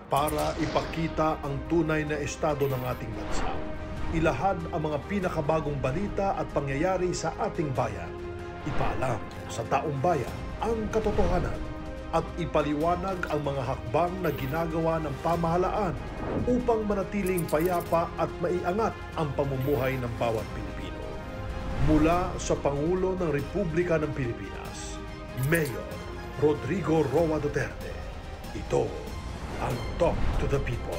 para ipakita ang tunay na estado ng ating bansa. Ilahad ang mga pinakabagong balita at pangyayari sa ating bayan. Ipaalam sa taong bayan ang katotohanan at ipaliwanag ang mga hakbang na ginagawa ng pamahalaan upang manatiling payapa at maiangat ang pamumuhay ng bawat Pilipino. Mula sa Pangulo ng Republika ng Pilipinas, Mayor Rodrigo Roa Duterte, ito ang Talk to the People.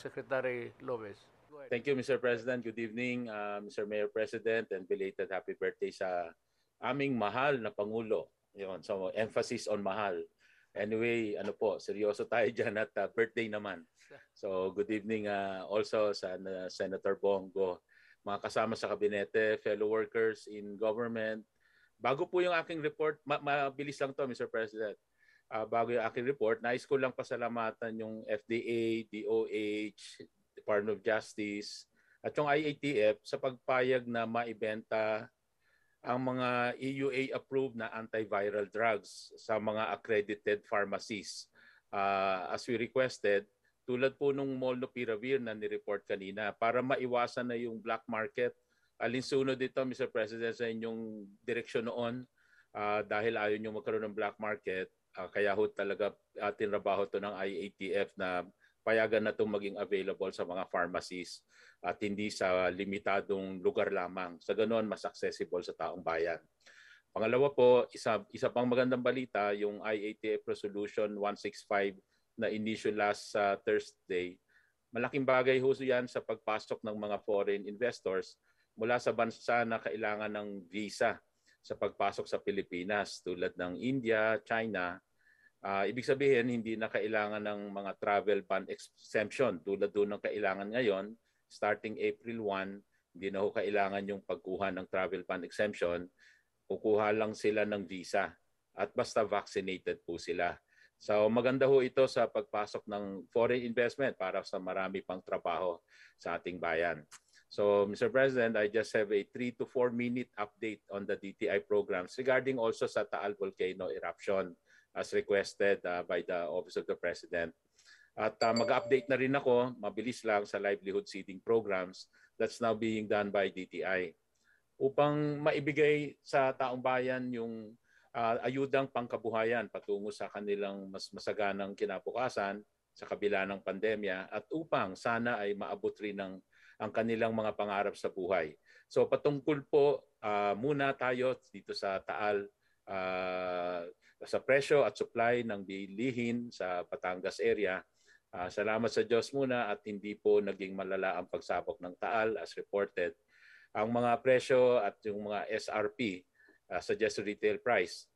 Secretary Lopez. Thank you, Mr. President. Good evening, Mr. Mayor President, and belated happy birthday sa aming mahal na Pangulo. Yun, so emphasis on mahal. Anyway, seryoso tayo dyan at birthday naman. So good evening also sa Senator Bongo, mga kasama sa kabinete, fellow workers in government. Bago po yung aking report, mabilis lang to, Mr. President. Bago yung aking report, nais ko lang pasalamatan yung FDA, DOH, Department of Justice, at yung IATF sa pagpayag na maibenta ang mga EUA-approved na antiviral drugs sa mga accredited pharmacies. As we requested, tulad po nung Molnupiravir na nireport kanina, para maiwasan na yung black market. Alinsunod dito, Mr. President, sa inyong direksyon noon, dahil ayaw nyo magkaroon ng black market, kaya ho talaga tinrabaho to ng IATF na payagan na itong maging available sa mga pharmacies at hindi sa limitadong lugar lamang. Sa ganoon, mas accessible sa taong bayan. Pangalawa po, isa pang magandang balita, yung IATF Resolution 165 na initial last Thursday. Malaking bagay ho yan sa pagpasok ng mga foreign investors mula sa bansa na kailangan ng visa sa pagpasok sa Pilipinas tulad ng India, China. Ibig sabihin, hindi na kailangan ng mga travel ban exemption tulad doon ng kailangan ngayon. Starting April 1, hindi na ho kailangan yung pagkuha ng travel ban exemption. Kukuha lang sila ng visa at basta vaccinated po sila. So maganda ho ito sa pagpasok ng foreign investment para sa marami pang trabaho sa ating bayan. So Mr. President, I just have a 3 to 4 minute update on the DTI programs regarding also sa Taal Volcano eruption as requested by the Office of the President. At mag-update na rin ako, mabilis lang, sa livelihood seeding programs that's now being done by DTI upang maibigay sa taong bayan yung ayudang pangkabuhayan patungo sa kanilang mas masaganang kinabukasan sa kabila ng pandemya at upang sana ay maabot rin ang kanilang mga pangarap sa buhay. So patungkol po muna tayo dito sa Taal sa presyo at supply ng bilihin sa Batangas area. Salamat sa Diyos muna at hindi po naging malala ang pagsabog ng Taal as reported. Ang mga presyo at yung mga SRP, suggested retail price,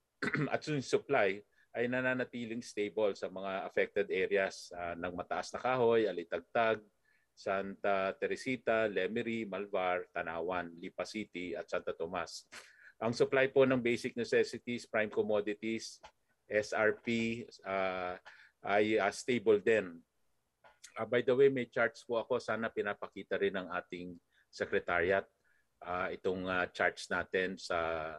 at yung supply ay nananatiling stable sa mga affected areas ng Mataas na Kahoy, Alitagtag, Santa Teresita, Lemery, Malvar, Tanawan, Lipa City at Santa Tomas. Ang supply po ng basic necessities, prime commodities, SRP ay stable din. By the way, may charts po ako. Sana pinapakita rin ng ating secretariat itong charts natin sa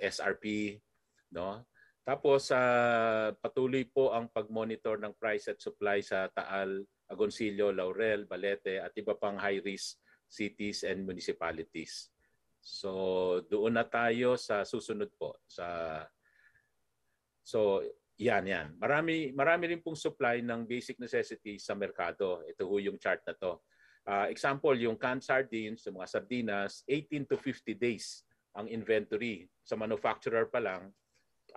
SRP. No? Tapos patuloy po ang pag-monitor ng price at supply sa Taal, Agoncillo, Laurel, Balete at iba pang high-risk cities and municipalities. So doon na tayo sa susunod po. So yan. Marami rin pong supply ng basic necessities sa merkado. Ito ho yung chart na to. Example, yung canned sardines, yung mga sardinas, 18 to 50 days ang inventory sa manufacturer pa lang.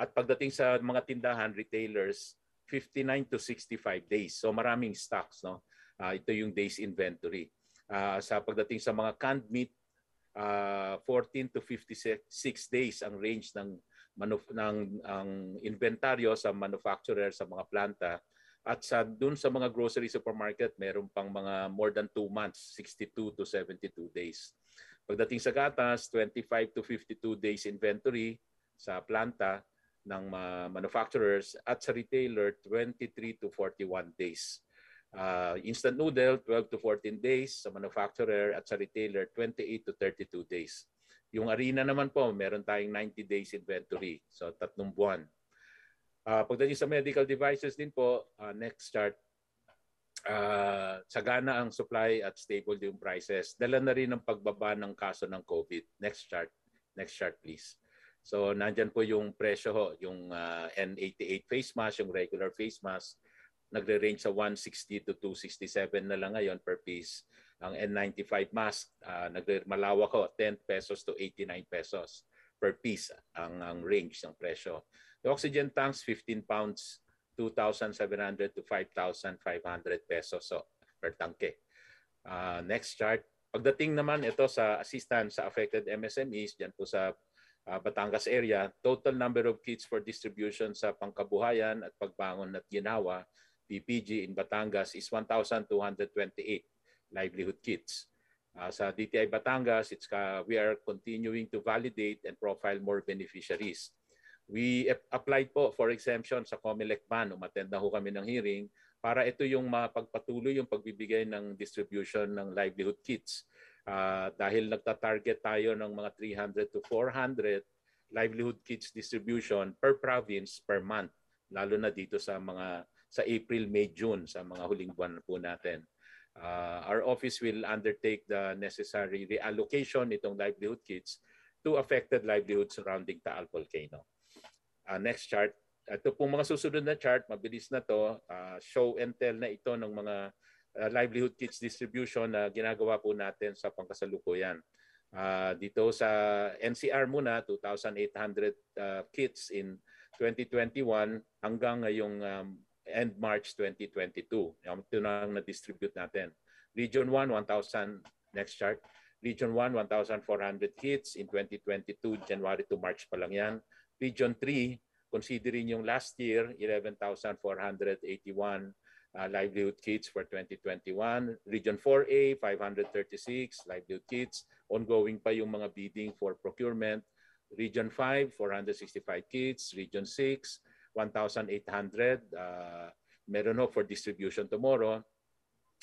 At pagdating sa mga tindahan, retailers, 59 to 65 days. So maraming stocks. No? Ito yung days inventory. Sa pagdating sa mga canned meat, 14 to 56 days ang range ng inventaryo sa manufacturer sa mga planta. At dun sa mga grocery supermarket, meron pang mga more than 2 months, 62 to 72 days. Pagdating sa gatas, 25 to 52 days inventory sa planta ng manufacturers at sa retailer, 23 to 41 days. Instant noodle, 12 to 14 days sa manufacturer at sa retailer, 28 to 32 days. Yung harina naman po, meron tayong 90 days inventory. So 3 buwan. Pagdating sa medical devices din po, next chart, sagana ang supply at stable yung prices. Dala na rin ang pagbaba ng kaso ng COVID. Next chart please. So nandyan po yung presyo ho, yung N88 face mask, yung regular face mask, nagre-range sa 160 to 267 na lang ngayon per piece. Ang N95 mask, malawak ho, 10 pesos to 89 pesos per piece ang range ng presyo. The oxygen tanks, 15 pounds, 2,700 to 5,500 pesos per tangke. Next chart. Pagdating naman ito sa assistance sa affected MSMEs, dyan po sa Batangas area, total number of kits for distribution sa pangkabuhayan at pagbangon at ginawa, PPG in Batangas is 1,228 livelihood kits. Sa DTI Batangas, we are continuing to validate and profile more beneficiaries. We applied po for exemption sa COMELEC ban. Umattend na ho kami ng hearing para ito yung mapagpatuloy yung pagbibigay ng distribution ng livelihood kits. Dahil nagta-target tayo ng mga 300 to 400 livelihood kits distribution per province per month, lalo na dito sa April, May, June, sa mga huling buwan po natin. Our office will undertake the necessary reallocation itong livelihood kits to affected livelihoods surrounding Taal Volcano. Next chart. Ito pong mga susunod na chart, mabilis na to, show and tell na ito ng mga livelihood kits distribution na ginagawa po natin sa pangkasalukuyan. Dito sa NCR muna, 2,800 kits in 2021 hanggang ngayong end March 2022. Ito na ang na-distribute natin. Region 1, 1,000, next chart. Region 1, 1,400 kits in 2022, January to March pa lang yan. Region 3, considering yung last year, 11,481 livelihood kits for 2021. Region 4A, 536 livelihood kits. Ongoing pa yung mga bidding for procurement. Region 5, 465 kits. Region 6, 1,800. Meron ho for distribution tomorrow.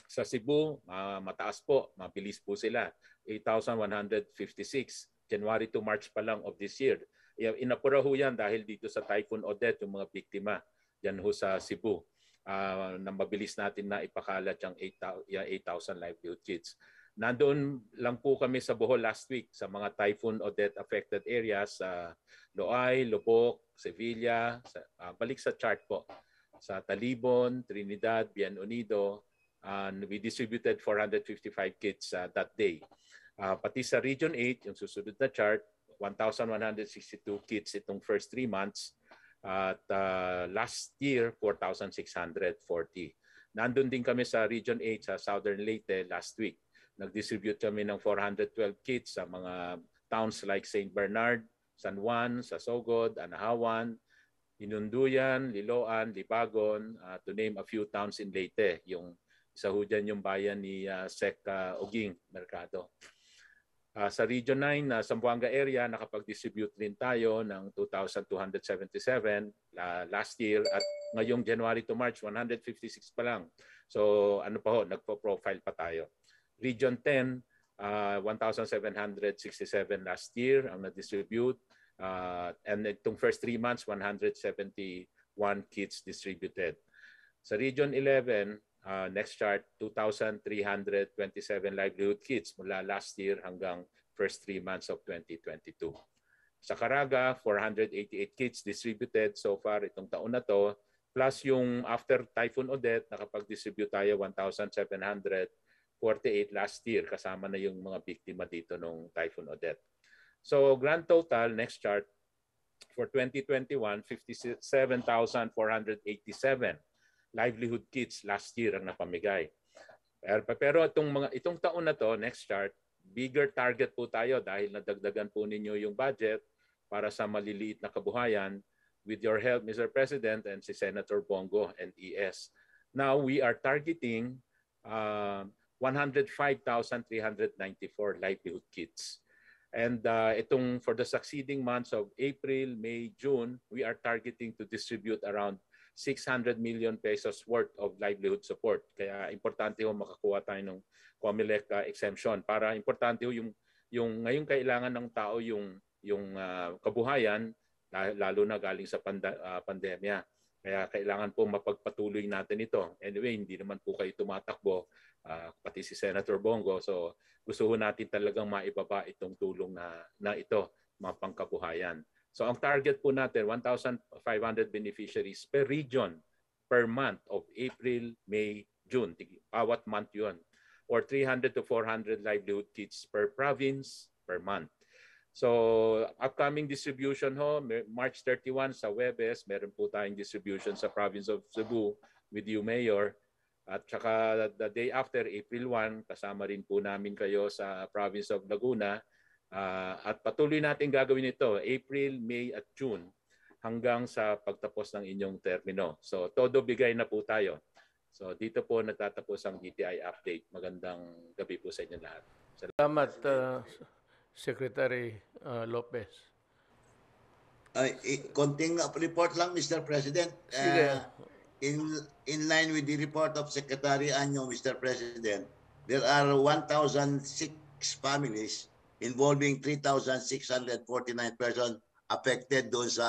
Sa Cebu, mataas po, mabilis po sila. 8,156. January to March pa lang of this year. Inapura ho yan dahil dito sa Typhoon Odette, yung mga biktima dyan ho sa Cebu. Na mabilis natin na ipakalat yung 8,000 livelihood kits. Nandoon lang po kami sa Bohol last week sa mga Typhoon Odette affected areas sa Loay, Lubok, Sevilla, balik sa chart po, sa Talibon, Trinidad, Bien Unido, and we distributed 455 kits that day. Pati sa Region 8, yung susunod na chart, 1,162 kits itong first 3 months. At last year, 4,640. Nandun din kami sa Region 8 sa Southern Leyte last week. Nag-distribute kami ng 412 kits sa mga towns like St. Bernard, San Juan, Sasogod, Anahawan, Inunduyan, Liloan, Libagon, to name a few towns in Leyte. Yung isa ho dyan yung bayan ni Sec Oging Mercado. Sa Region 9, Zamboanga area, nakapag-distribute rin tayo ng 2,277 last year at ngayong January to March, 156 pa lang. So ano pa ho, nagpo-profile pa tayo. Region 10, 1,767 last year ang na-distribute. And itong first 3 months, 171 kits distributed. Sa Region 11, next chart, 2,327 livelihood kits mula last year hanggang first 3 months of 2022. Sa Caraga, 488 kits distributed so far itong taon na to. Plus yung after Typhoon Odette, nakapag-distribute tayo 1,748 last year. Kasama na yung mga biktima dito ng Typhoon Odette. So grand total, next chart, for 2021, 57,487 livelihood kits last year ang napamigay. Pero itong taon na to, next chart, bigger target po tayo dahil nadagdagan po ninyo yung budget para sa maliliit na kabuhayan with your help, Mr. President, and si Senator Bongo and ES. Now, we are targeting 105,394 livelihood kits. And itong for the succeeding months of April, May, June, we are targeting to distribute around 600 million pesos worth of livelihood support. Kaya importante ho makakuha tayo ng COMELEC exemption para importante ho yung ngayong kailangan ng tao yung kabuhayan lalo na galing sa pandemya. Kaya kailangan po mapagpatuloy natin ito. Anyway, hindi naman po kayo tumatakbo, pati si Senator Bongo. So gusto ho natin talagang maibaba itong tulong na ito, mga pangkabuhayan. So ang target po natin, 1,500 beneficiaries per region per month of April, May, June. Bawat month yun. Or 300 to 400 livelihood kits per province per month. So upcoming distribution ho, March 31 sa Webes, meron po tayong distribution sa province of Cebu with you, Mayor. At saka the day after, April 1, kasama rin po namin kayo sa province of Laguna. At patuloy natin gagawin ito April, May at June hanggang sa pagtapos ng inyong termino. So todo bigay na po tayo. So dito po nagtatapos ang DTI update. Magandang gabi po sa inyo lahat. Salamat, Secretary Lopez. Konting report lang, Mr. President. In line with the report of Secretary Anyo, Mr. President, there are 1,006 families involving 3,649 persons affected doon sa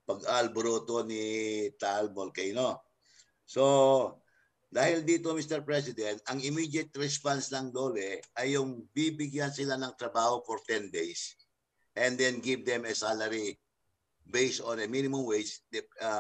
pag-alboroto ni Taal Volcano. So, dahil dito, Mr. President, ang immediate response ng DOLE ay yung bibigyan sila ng trabaho for 10 days and then give them a salary based on a minimum wage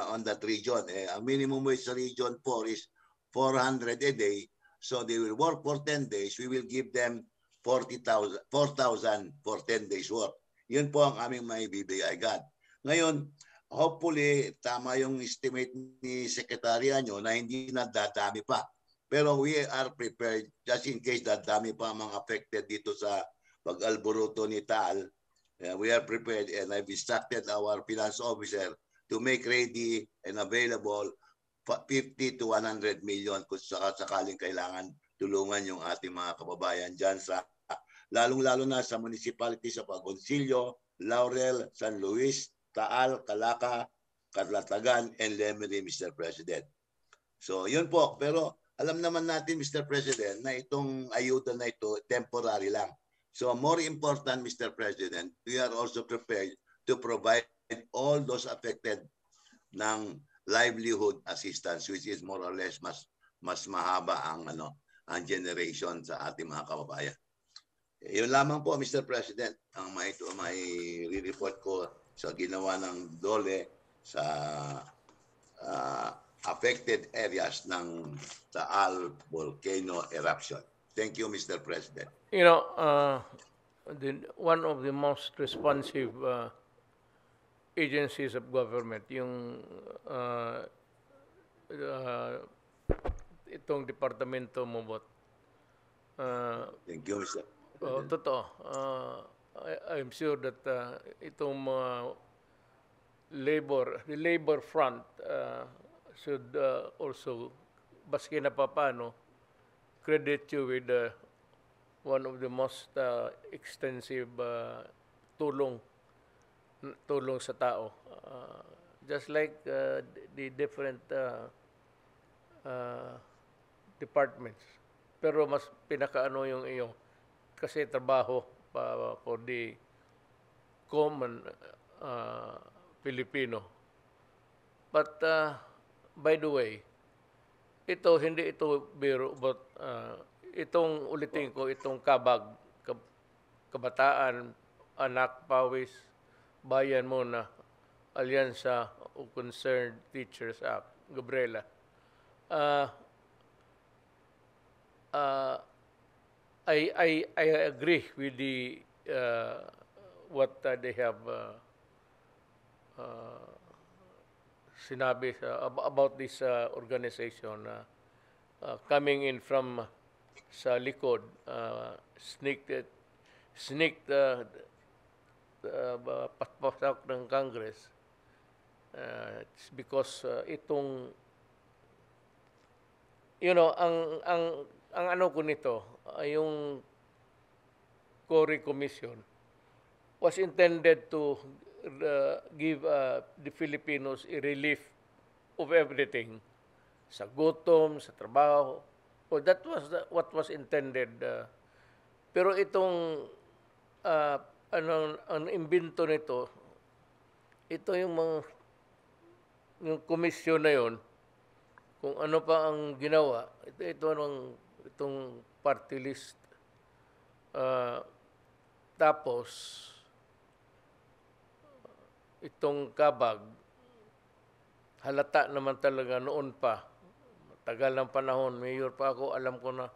on that region. A minimum wage sa region 4 is 400 a day. So they will work for 10 days. We will give them 40,000, 4,000 for 10 days work. Yun po ang aming maibibigay agad. Ngayon, hopefully, tama yung estimate ni Sekretarya nyo na hindi na dadami pa. Pero we are prepared just in case dadami pa ang mga affected dito sa pag-alboruto ni Taal. We are prepared and I've instructed our finance officer to make ready and available 50 to 100 million kung sakaling kailangan tulungan yung ating mga kababayan dyan sa lalong-lalo na sa municipality sa Pagoncillo, Laurel, San Luis, Taal, Calaca, Carlatagan, and Lemery, Mr. President. So yun po, pero alam naman natin, Mr. President, na itong ayuda na ito temporary lang. So more important, Mr. President, we are also prepared to provide all those affected ng livelihood assistance, which is more or less mas mahaba ang generation sa ating mga kababayan. Yun lamang po, Mr. President, ang may report ko sa ginawa ng DOLE sa affected areas ng Taal volcano eruption. Thank you, Mr. President. You know, one of the most responsive agencies of government, yung itong departamento mo, bot. Thank you, Mr. Totoo. I'm sure that itong mga the labor front should also, baski na papano, credit you with one of the most extensive tulong sa tao. Just like the different departments. Pero mas pinakaano yung iyo kasi trabaho for the common Filipino. But by the way, hindi ito biro, but itong ulitin ko, itong kabataan, anak, pawis, bayan muna, Alyansa o Concerned Teachers Act, Gabriela. I agree with the what they have sinabi about this organization coming in from sa likod, sneaked pasok ng Congress. It's because itong ang ano ko nito, yung CORE Commission was intended to give the Filipinos a relief of everything, sa gutom, sa trabaho. Well, that was what was intended. Pero itong ang imbento nito, ito yung komisyon na yon, kung ano pa ang ginawa, itong party list. Tapos, itong kabag, halata naman talaga noon pa, tagal ng panahon, mayor pa ako, alam ko na,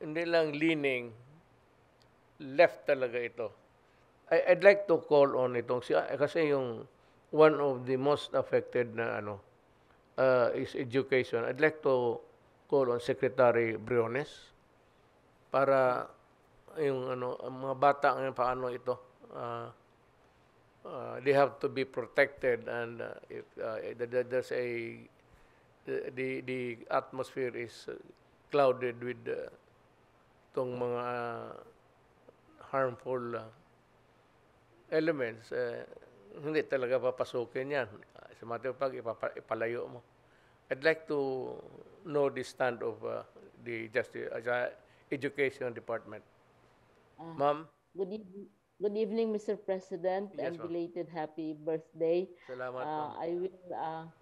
hindi lang leaning, left talaga ito. I'd like to call on itong, kasi yung one of the most affected na is education. I'd like to call on Secretary Briones para yung ang mga bata ngayon paano ito they have to be protected, and if there's the atmosphere is clouded with itong mga harmful elements, hindi talaga papasukin yan. Sa matter of fact, ipalayo mo. I'd like to know the stand of the Education Department. Ma'am? Good evening, Mr. President, Yes, and ma'am. belated happy birthday. Salamat, ma'am. I will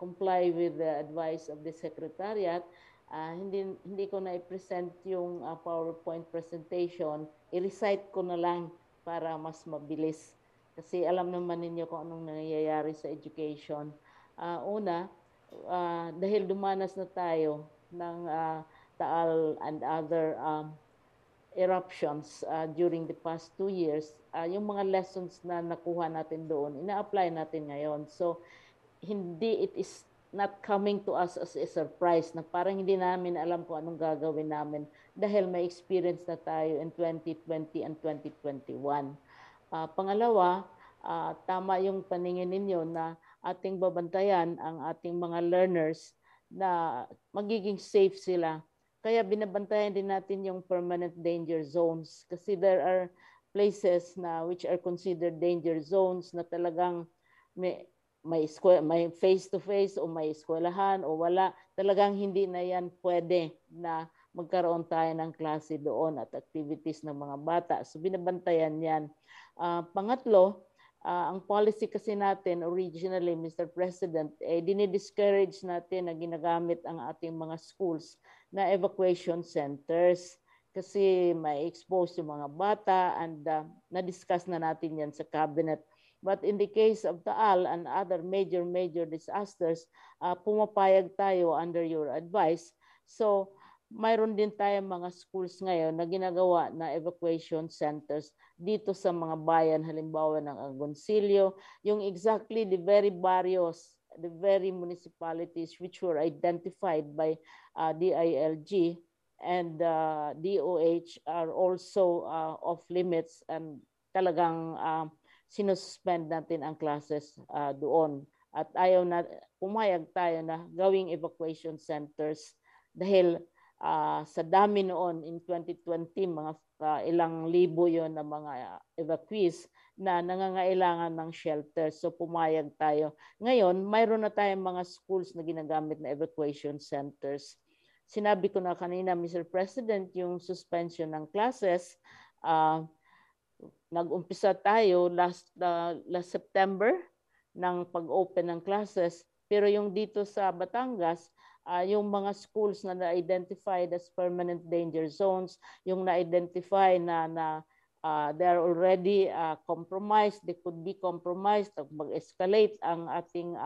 comply with the advice of the Secretariat. Hindi ko na i-present yung PowerPoint presentation. I-recite ko na lang para mas mabilis. Kasi alam naman ninyo kung anong nangyayari sa education. Una, dahil dumanas na tayo ng Taal and other eruptions during the past 2 years, yung mga lessons na nakuha natin doon, ina-apply natin ngayon. So, it is not coming to us as a surprise na parang hindi namin alam kung anong gagawin namin dahil may experience na tayo in 2020 and 2021. Pangalawa, tama yung paningin ninyo na ating babantayan ang ating mga learners na magiging safe sila. Kaya binabantayan din natin yung permanent danger zones kasi there are places na which are considered danger zones na talagang may face-to-face o may eskwelahan o wala. Talagang hindi na yan pwede na magkaroon tayo ng klase doon at activities ng mga bata. So binabantayan yan. Pangatlo, ang policy kasi natin originally, Mr. President, dinidiscourage natin na ginagamit ang ating mga schools na evacuation centers kasi may expose yung mga bata and na-discuss na natin yan sa cabinet. But in the case of Taal and other major disasters, pumapayag tayo under your advice. So, mayroon din tayong mga schools ngayon na ginagawa na evacuation centers dito sa mga bayan, halimbawa ng Agoncillo, yung exactly the very barrios, the very municipalities which were identified by DILG and DOH are also off limits and talagang sinususpend natin ang classes doon. At pumayag tayo na gawing evacuation centers dahil sa dami noon in 2020, mga ilang libo yon na mga evacuees na nangangailangan ng shelter. So pumayag tayo. Ngayon, mayroon na tayong mga schools na ginagamit na evacuation centers. Sinabi ko na kanina, Mr. President, yung suspension ng classes, nag-umpisa tayo last September ng pag-open ng classes. Pero yung dito sa Batangas, yung mga schools na na-identified as permanent danger zones, yung na-identify na they are already compromised, they could be compromised, mag-escalate ang ating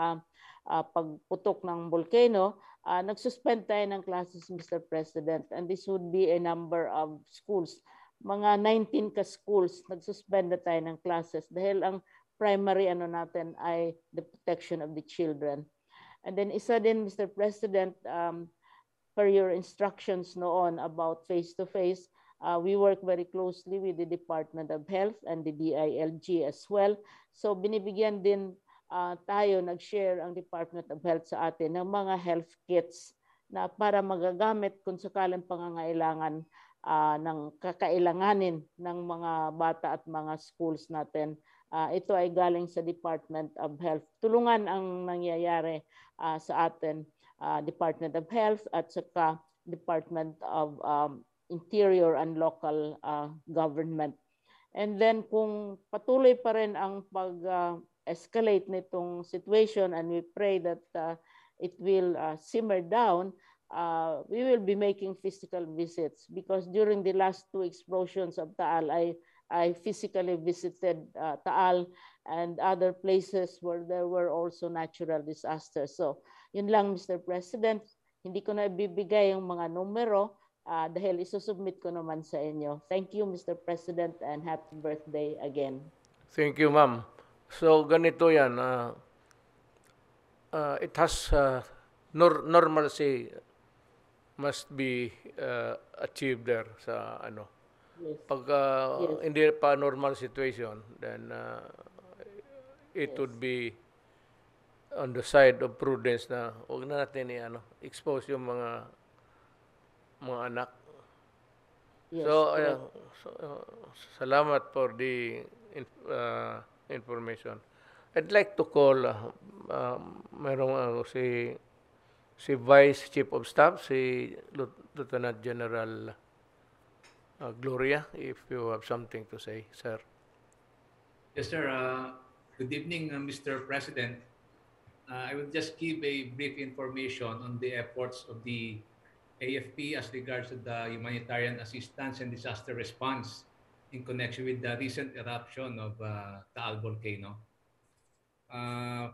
pagputok ng volcano, nag-suspend tayo ng classes, Mr. President, and this would be a number of schools. Mga 19 schools, nag-suspend na tayo ng classes dahil ang primary natin ay the protection of the children. And then isa din, Mr. President, per your instructions noon about face-to-face, we work very closely with the Department of Health and the DILG as well. So binibigyan din tayo, nag-share ang Department of Health sa atin ng mga health kits na para magagamit kung sakaling pangangailangan ng kakailanganin ng mga bata at mga schools natin. Ito ay galing sa Department of Health. Tulungan ang nangyayari sa atin, Department of Health at saka Department of Interior and Local Government. And then kung patuloy pa rin ang pag-escalate nitong situation and we pray that it will simmer down, we will be making physical visits because during the last 2 explosions of Taal, I physically visited Taal and other places where there were also natural disasters. So, yun lang, Mr. President. Hindi ko na ibibigay yung mga numero dahil isusubmit ko naman sa inyo. Thank you, Mr. President, and happy birthday again. Thank you, ma'am. So, ganito yan. It has normalcy must be achieved there sa ano. Yes. Pag hindi pa normal situation, then it would be on the side of prudence na huwag na natin expose yung mga anak. Yes, So, salamat for the information. I'd like to call merong si Vice Chief of Staff, si Lieutenant General Gloria, if you have something to say, sir. Yes, sir. Good evening, Mr. President. I will just give a brief information on the efforts of the AFP as regards to the humanitarian assistance and disaster response in connection with the recent eruption of Taal volcano.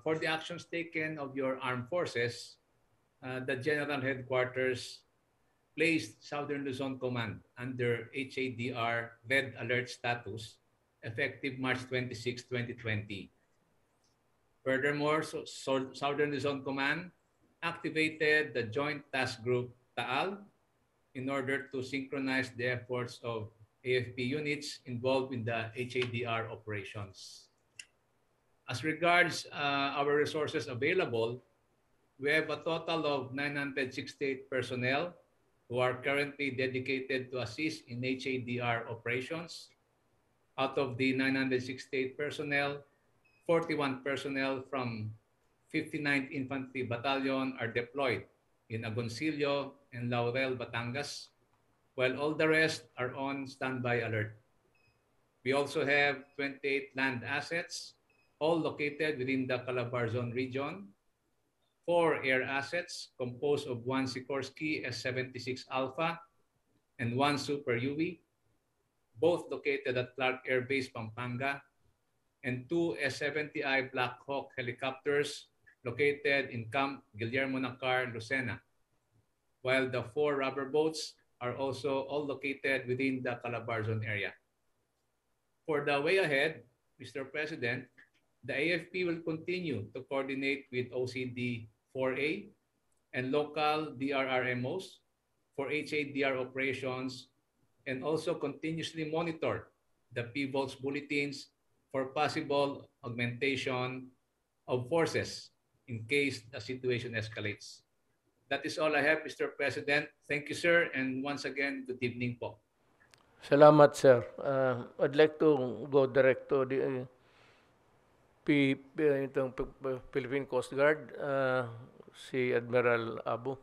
For the actions taken of your armed forces, the General Headquarters placed Southern Luzon Command under HADR Red Alert status effective March 26, 2020. Furthermore, Southern Luzon Command activated the Joint Task Group TAAL in order to synchronize the efforts of AFP units involved in the HADR operations. As regards our resources available, we have a total of 968 personnel who are currently dedicated to assist in HADR operations. Out of the 968 personnel, 41 personnel from 59th Infantry Battalion are deployed in Agoncillo and Laurel, Batangas, while all the rest are on standby alert. We also have 28 land assets, all located within the Calabarzon region, 4 air assets composed of 1 Sikorsky S-76 Alpha and 1 Super UE, both located at Clark Air Base, Pampanga, and 2 S-70I Black Hawk helicopters located in Camp Guillermo Nacar, Lucena, while the 4 rubber boats are also all located within the Calabarzon area. For the way ahead, Mr. President, the AFP will continue to coordinate with OCD-4A and local DRRMOs for HADR operations and also continuously monitor the PVOLS bulletins for possible augmentation of forces in case the situation escalates. That is all I have, Mr. President. Thank you, sir. And once again, good evening po. Salamat, sir. I'd like to go direct to the itong Philippine Coast Guard, si Admiral Abu.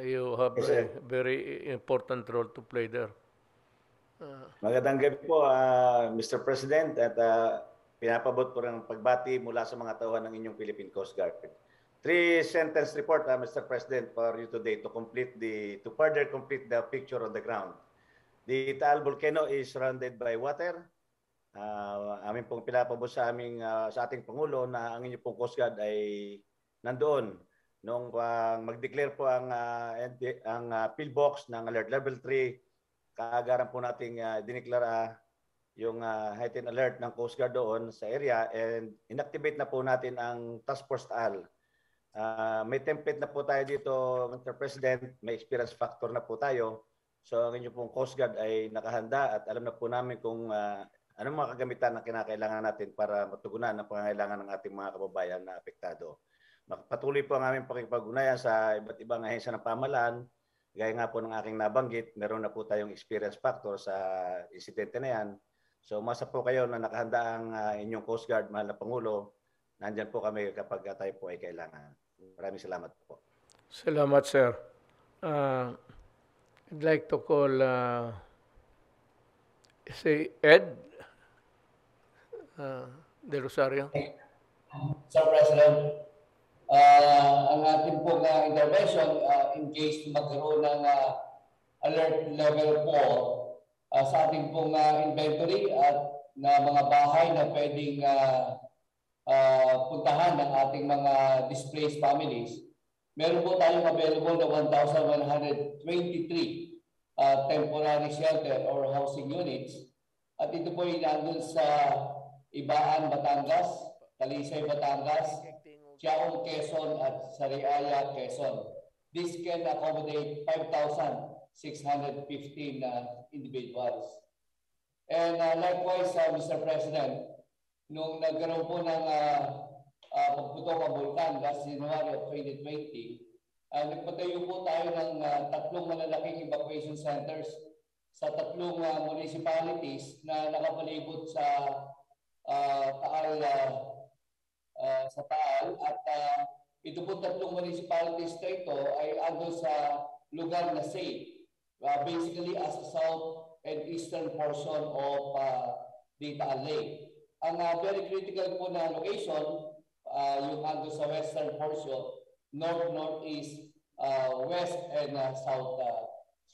You have a very important role to play there. Magandang gabi po, Mr. President, at pinapabot po ng pagbati mula sa mga tauhan ng inyong Philippine Coast Guard. 3-sentence report, Mr. President, for you today to further complete the picture on the ground. The Taal volcano is surrounded by water. Amin pong pinapabot sa ating Pangulo na ang inyong pong Coast Guard ay nandoon nung mag-declare po ang pillbox ng Alert Level 3. Kaagaran po nating dineklara yung heightened alert ng Coast Guard doon sa area, and inactivate na po natin ang Task Force Taal. May template na po tayo dito, Mr. President, may experience factor na po tayo. So ang inyong pong Coast Guard ay nakahanda at alam na po namin kung anong mga kagamitan na kinakailangan natin para matugunan ang pangangailangan ng ating mga kababayan na apektado. Patuloy po ang aming pakikipag-ugnayan sa iba't ibang ahensya ng pamahalaan. Gaya nga po ng aking nabanggit, meron na po tayong experience factor sa insidente na yan. So umasa po kayo na nakahanda ang inyong Coast Guard, mahal na Pangulo. Nandyan po kami kapag tayo po ay kailangan. Maraming salamat po. Salamat, sir. I'd like to call say Ed De Rosario. Sir President, ang ating pong intervention in case magkaroon ng alert level 4 sa ating pong inventory at na mga bahay na pwedeng puntahan ng ating mga displaced families. Meron po tayong available na 1,123 temporary shelter or housing units. At ito po ay nandun sa Ibaan, Batangas, Talisay, Batangas, Tiaong, Quezon at Sariaya, Quezon. This can accommodate 5,615 individuals. And likewise, Mr. President, nung nagkaroon po ng pagputok ang bulkan last January of 2020, nagpatayo po tayo ng 3 malalaking evacuation centers sa 3 municipalities na nakapalibot sa Taal at ito po 3 municipalities na ito ay ando sa lugar na safe, basically as a south and eastern portion of the Taal Lake. Ang very critical po na location, yung ando sa western portion, north, northeast, west, and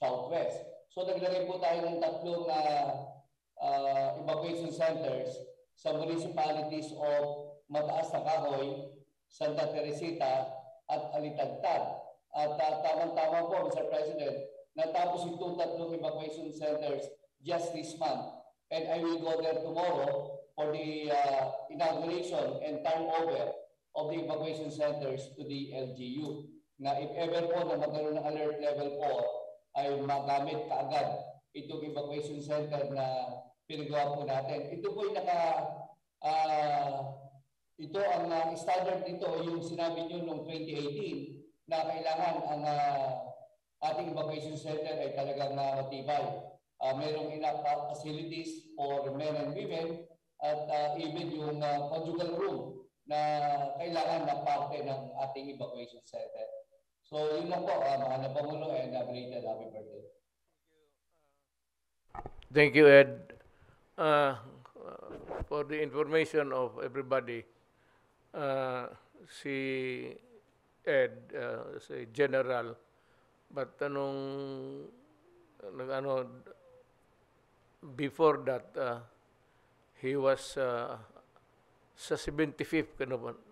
southwest. So naglagay po tayo ng 3 evacuation centers sa municipalities of Mataas na Kahoy, Santa Teresita, at Alitagtag. At tamang-tama po, Mr. President, natapos itong tatlong evacuation centers just this month. And I will go there tomorrow for the inauguration and turnover of the evacuation centers to the LGU. Na if ever po na magkaroon ng alert level 4, ay magamit kaagad itong evacuation center na pinagawa po natin. Ito po yung ito ang standard nito, yung sinabi nyo noong 2018 na kailangan ang ating evacuation center ay talagang matibay. Mayroong enough facilities for men and women at even yung conjugal room na kailangan na parte ng ating evacuation center. So yun lang po, mahal na Pangulo, and belated happy birthday. Thank you, Ed. For the information of everybody, si Ed, si General, but before that, he was sa 75th,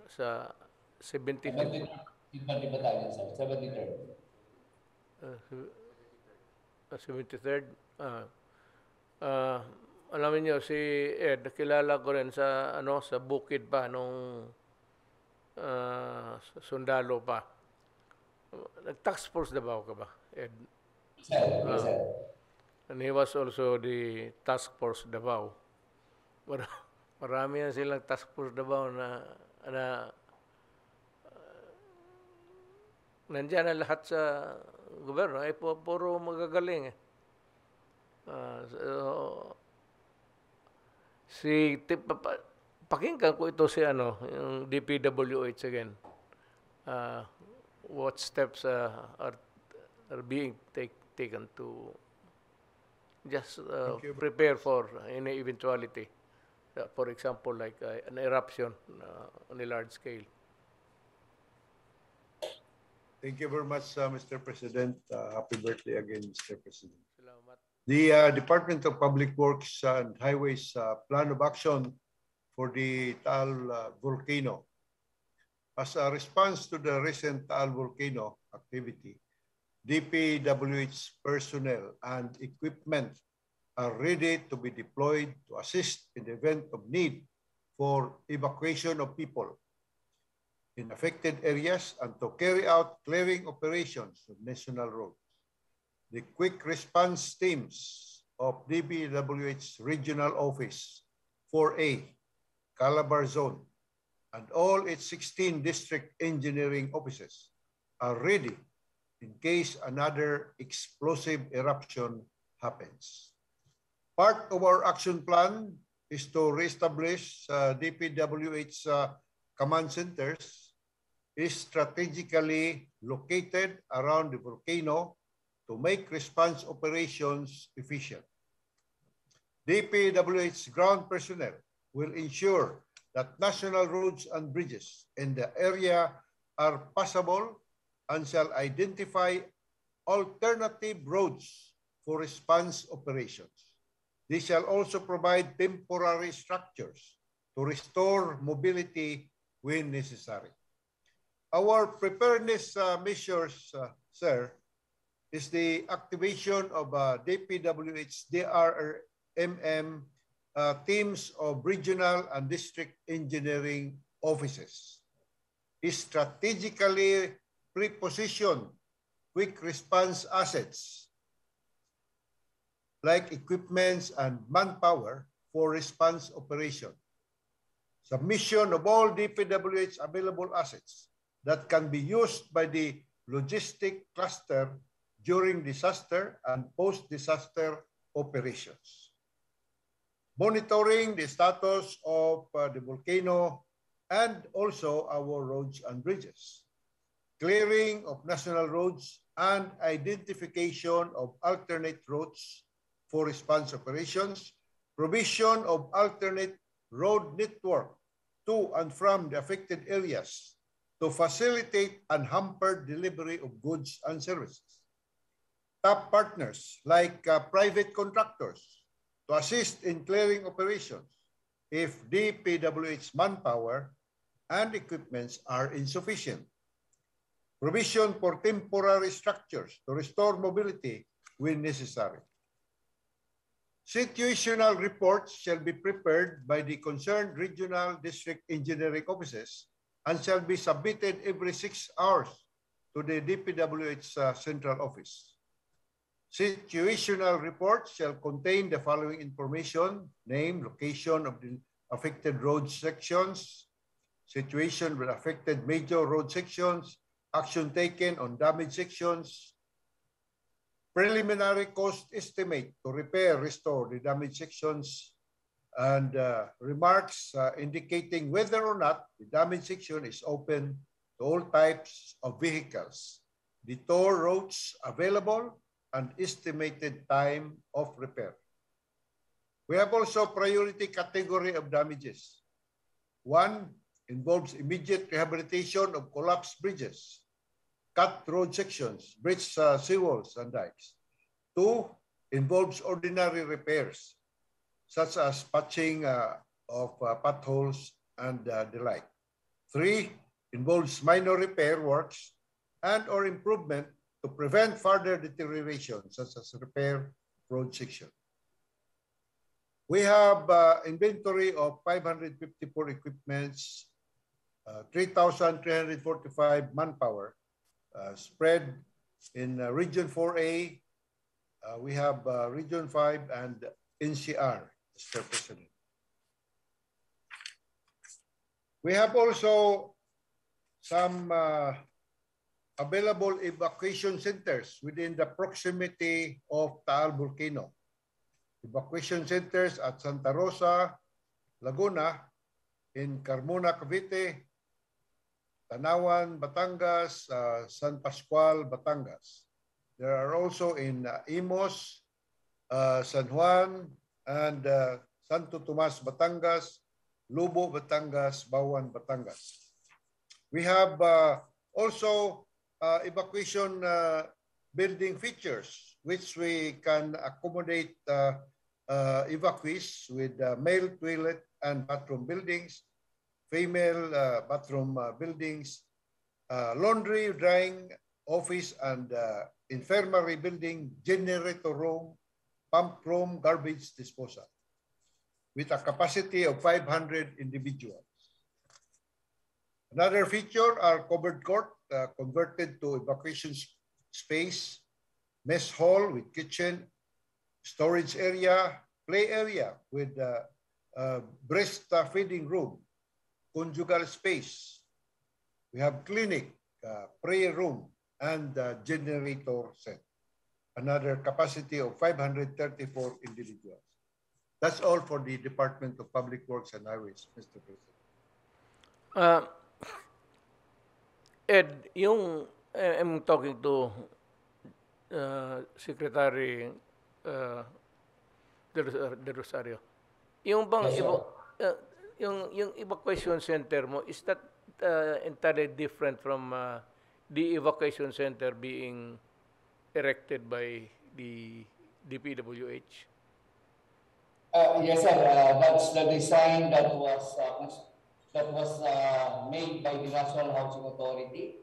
sa 75th. 73rd. 73rd. Alam niyo si Ed, kilala ko rin sa sa bukid pa nung sundalo pa. Nag-task force Davao ka ba, Ed? Yes, sir. And he was also the task force Davao. Marami yan silang task force Davao na nandiyan na lahat sa gobyerno. Ay puro magagaling. Pakinggan ko ito si yung DPWH again. What steps are being taken to just prepare for any eventuality. For example, like an eruption on a large scale. Thank you very much, Mr. President. Happy birthday again, Mr. President. Salamat. The Department of Public Works and Highways plan of action for the Taal volcano. As a response to the recent Taal volcano activity, DPWH personnel and equipment are ready to be deployed to assist in the event of need for evacuation of people in affected areas and to carry out clearing operations of national roads. The quick response teams of DPWH Regional Office 4A, Calabar Zone, and all its 16 district engineering offices are ready in case another explosive eruption happens. Part of our action plan is to reestablish DPWH command centers is strategically located around the volcano to make response operations efficient. DPWH ground personnel will ensure that national roads and bridges in the area are passable and shall identify alternative roads for response operations. They shall also provide temporary structures to restore mobility when necessary. Our preparedness measures, sir, is the activation of DPWH DRMM teams of regional and district engineering offices. Is strategically pre-positioned quick response assets like equipments and manpower for response operation. Submission of all DPWH available assets that can be used by the logistic cluster during disaster and post-disaster operations. Monitoring the status of the volcano and also our roads and bridges. Clearing of national roads and identification of alternate routes for response operations. Provision of alternate road network to and from the affected areas to facilitate unhampered delivery of goods and services. Top partners like private contractors to assist in clearing operations if DPWH manpower and equipments are insufficient. provision for temporary structures to restore mobility when necessary. Situational reports shall be prepared by the concerned regional district engineering offices and shall be submitted every 6 hours to the DPWH central office. Situational reports shall contain the following information: name, location of the affected road sections, situation with affected major road sections, action taken on damaged sections, preliminary cost estimate to repair, restore the damaged sections, and remarks indicating whether or not the damaged section is open to all types of vehicles, the toll roads available, and estimated time of repair. We have also priority category of damages. 1 involves immediate rehabilitation of collapsed bridges, cut road sections, bridge seawalls, and dikes. 2 involves ordinary repairs, such as patching of potholes and the like. 3 involves minor repair works and or improvement to prevent further deterioration, such as repair road section. We have inventory of 554 equipments, 3,345 manpower spread in Region 4A. We have Region 5 and NCR, Mr. President. We have also some available evacuation centers within the proximity of Taal Volcano. Evacuation centers at Santa Rosa, Laguna, in Carmona, Cavite, Tanawan, Batangas, San Pascual, Batangas. There are also in Imos, San Juan, and Santo Tomas, Batangas, Lubo, Batangas, Bawan, Batangas. We have also evacuation building features, which we can accommodate evacuees with male toilet and bathroom buildings, female bathroom buildings, laundry, drying, office, and infirmary building, generator room, pump room, garbage disposal, with a capacity of 500 individuals. Another feature are covered court converted to evacuation space, mess hall with kitchen, storage area, play area with breast feeding room, conjugal space. We have clinic, prayer room, and generator set. Another capacity of 534 individuals. That's all for the Department of Public Works and Highways, Mr. President. Ed, I'm talking to Secretary De Rosario. Yung bang Yes, yung evacuation center mo, is that entirely different from the evacuation center being erected by the DPWH? Yes, sir. That's the design that was made by the National Housing Authority,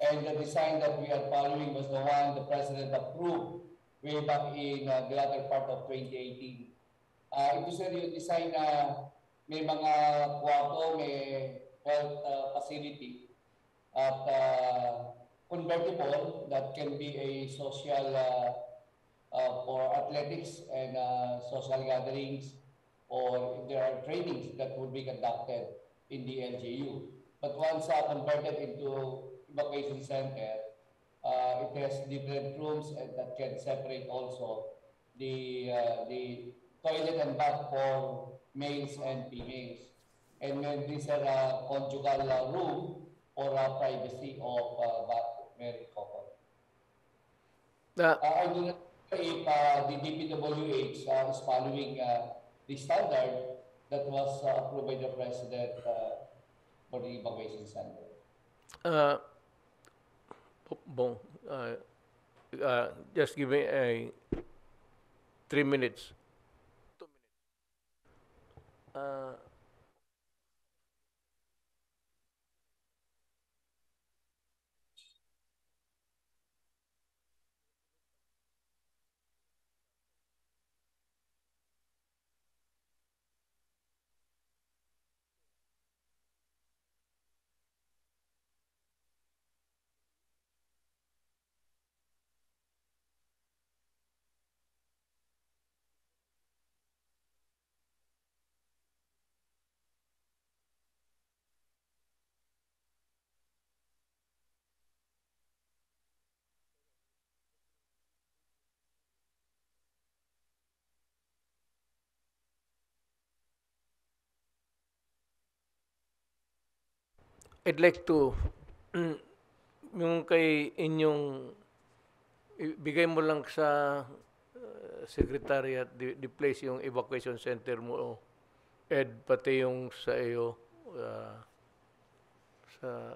and the design that we are following was the one the President approved way back in the latter part of 2018. Ito, sir, yung design na may mga kwarto, may health facility, at convertible that can be a social for athletics and social gatherings, or if there are trainings that would be conducted in the LGU. But once converted into evacuation center, it has different rooms and that can separate also the toilet and bath for males and females. And then these are conjugal room for privacy of married couple. I do not know if the DPWH is following the standard that was approved by the President for the evacuation center. Just give me 3 minutes. 2 minutes. I'd like to, yung kay inyong, bigay mo lang sa secretariat, the place yung evacuation center mo, Ed, pati yung sa iyo, sa,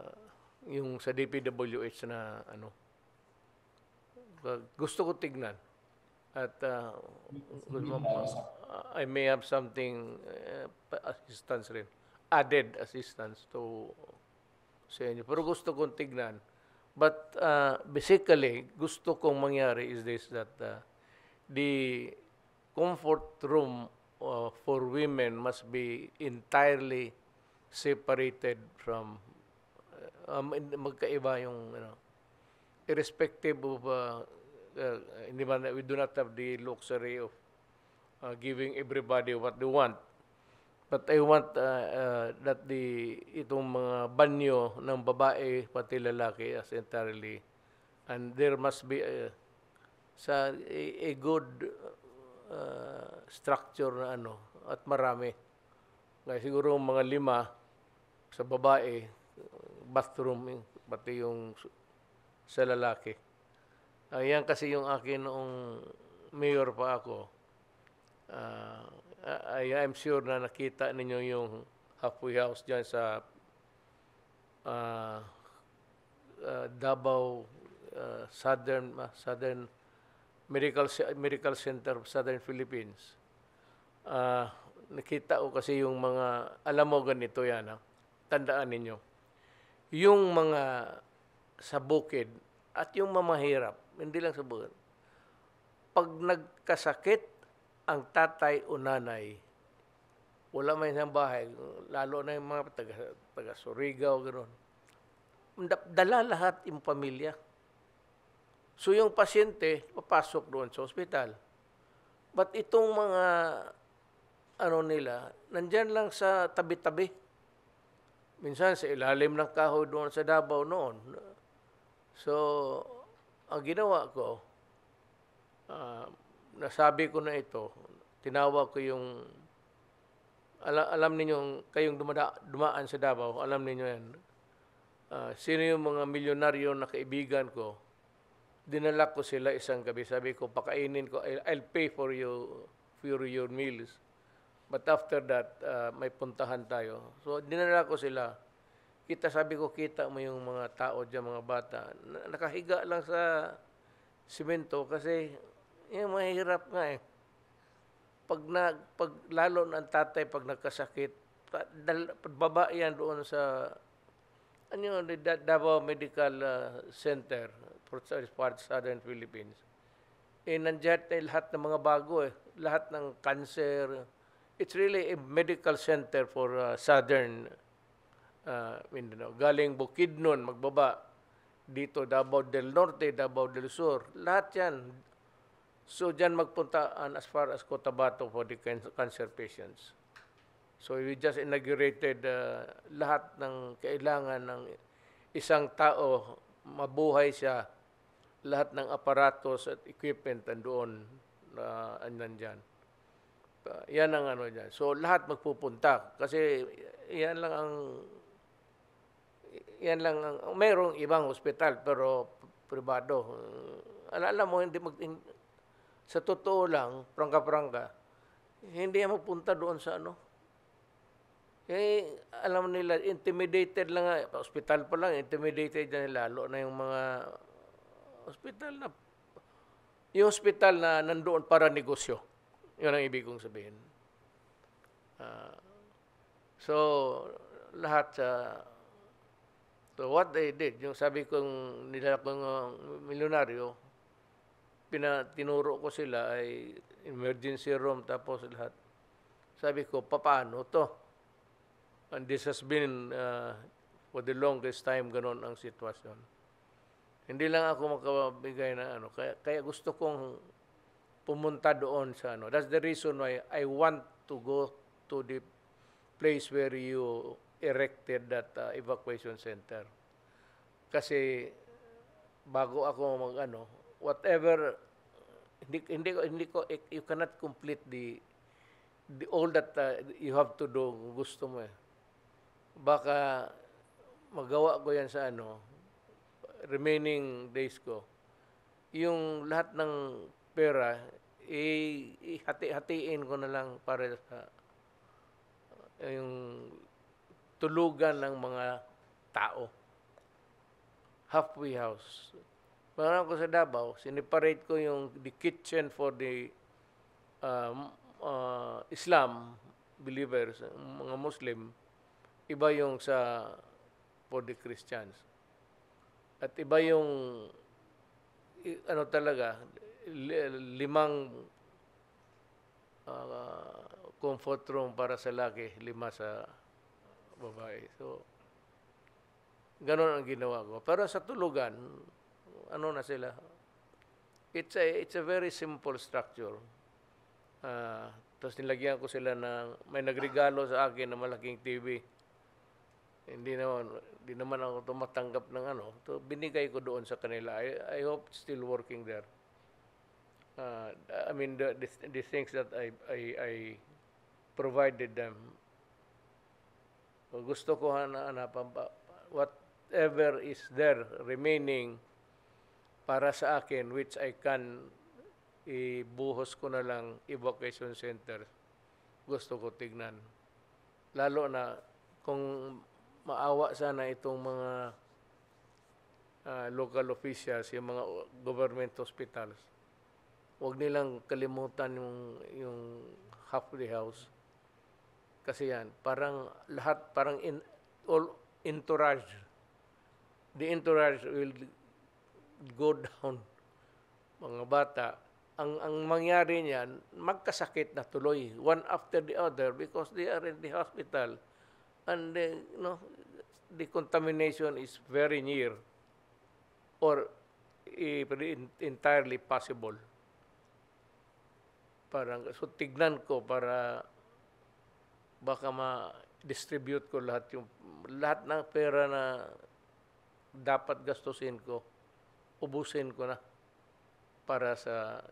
yung sa DPWH na ano, gusto ko tignan. At I may have something, assistance rin, added assistance to sa inyo. Pero gusto kong tignan. But basically, gusto kong mangyari is this, that the comfort room for women must be entirely separated from, magkaiba yung, irrespective of, hindi man, we do not have the luxury of giving everybody what they want. But I want that itong mga banyo ng babae pati lalaki as entirely, and there must be a good structure na at marami. Kaya siguro mga 5 sa babae, bathroom, pati yung sa lalaki. Yan kasi yung akin noong mayor pa ako. I'm sure na nakita ninyo yung halfway house dyan sa Davao Southern Medical Center of Southern Philippines. Nakita ko kasi yung mga, alam mo ganito yan, tandaan ninyo. Yung mga sa bukid at yung mamahirap, hindi lang sa bukid, pag nagkasakit ang tatay o nanay, wala man isang bahay, lalo na yung mga taga Surigao, gano'n. Dala lahat yung pamilya. So yung pasyente, papasok doon sa ospital. But itong mga, nila, nandyan lang sa tabi-tabi. Minsan sa ilalim ng kahoy doon sa Davao noon. So, ang ginawa ko, nasabi ko na ito, tinawag ko yung, alam ninyo, kayong dumaan sa Davao, alam ninyo yan. Sino yung mga milyonaryo na kaibigan ko, dinala ko sila isang gabi. Sabi ko, pakainin ko, I'll pay for your meals. But after that, may puntahan tayo. So, dinala ko sila. Sabi ko, kita mo yung mga tao dyan, mga bata. Nakahiga lang sa simento kasi yung mahirap nga eh. Pag lalo ng tatay pag nagkasakit, baba yan doon sa Davao Medical Center for Southern Philippines. Nandiyan lahat ng mga bago eh. Lahat ng cancer. It's really a medical center for Southern Mindanao. Galing Bukidnon, magbaba. Dito, Davao del Norte, Davao del Sur. Lahat yan. So, dyan magpuntaan as far as Cotabato for the cancer patients. So, we just inaugurated lahat ng kailangan ng isang tao, mabuhay siya, lahat ng aparatos at equipment nandoon nandyan. Yan ang dyan. So, lahat magpupunta. Kasi yan lang ang mayroong ibang hospital pero pribado. Alam mo, sa totoo lang, prangka-prangka, hindi magpunta doon sa alam nila, intimidated lang nga. Hospital pa lang, intimidated na lalo na yung mga hospital na, yung hospital na nandoon para negosyo. Yun ang ibig kong sabihin. So, lahat so what they did, yung sabi kong nila kong milyonaryo, tinuro ko sila ay emergency room tapos lahat. Sabi ko, paano to? And this has been for the longest time ganon ang sitwasyon. Hindi lang ako makabigay na kaya gusto kong pumunta doon sa That's the reason why I want to go to the place where you erected that evacuation center. Kasi bago ako whatever, hindi ko you cannot complete the all that you have to do gusto mo eh. Baka magawa ko yan sa remaining days ko. Yung lahat ng pera, hati-hatiin ko na lang para sa yung tulugan ng mga tao. Halfway house. Parang ko sa Davao, siniparate ko the kitchen for the Islam believers, mga Muslim, iba yung for the Christians. At iba yung talaga, 5 comfort room para sa laki, 5 sa babae. So, ganon ang ginawa ko. Pero sa tulugan, na sila? It's a very simple structure. Tapos nilagyan ko sila may nagregalo sa akin na malaking TV. Hindi naman ako tumatanggap ng So binigay ko doon sa kanila. I hope it's still working there. I mean the things that I provided them. Gusto ko whatever is there remaining para sa akin, which I can ibuhos ko na lang evacuation center. Gusto ko tignan. Lalo na kung maawa sana itong mga local officials, yung mga government hospitals. Huwag nilang kalimutan yung halfway house. Kasi yan, parang all entourage. The entourage will go down. Mga bata, ang mangyari niyan, magkasakit na tuloy, one after the other, because they are in the hospital. And the contamination is very near or entirely possible. So tignan ko para baka ma-distribute ko lahat ng pera na dapat gastusin ko, ubusin ko na para sa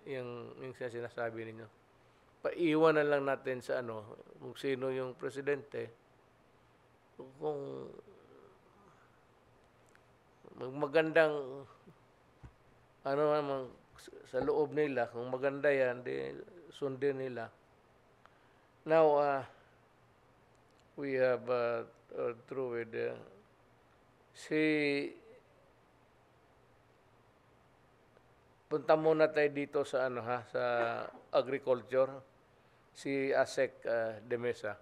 yung sinasabi ninyo. Paiwan na lang natin sa kung sino yung presidente. Kung magandang sa loob nila, kung maganda yan, sundin nila. Now, we have through with punta muna tayo dito sa sa agriculture, si Asek de Mesa.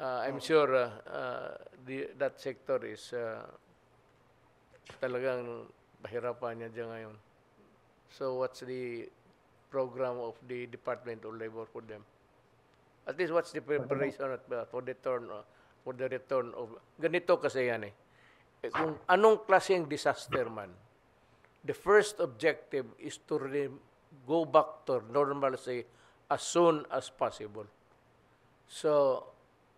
I'm sure that sector is talagang pahirapan niya dyan ngayon. So what's the program of the Department of Labor for them? At least what's the preparation for the return of ganito kasi yan kung anong klaseng disaster man, the first objective is to go back to normalcy as soon as possible. So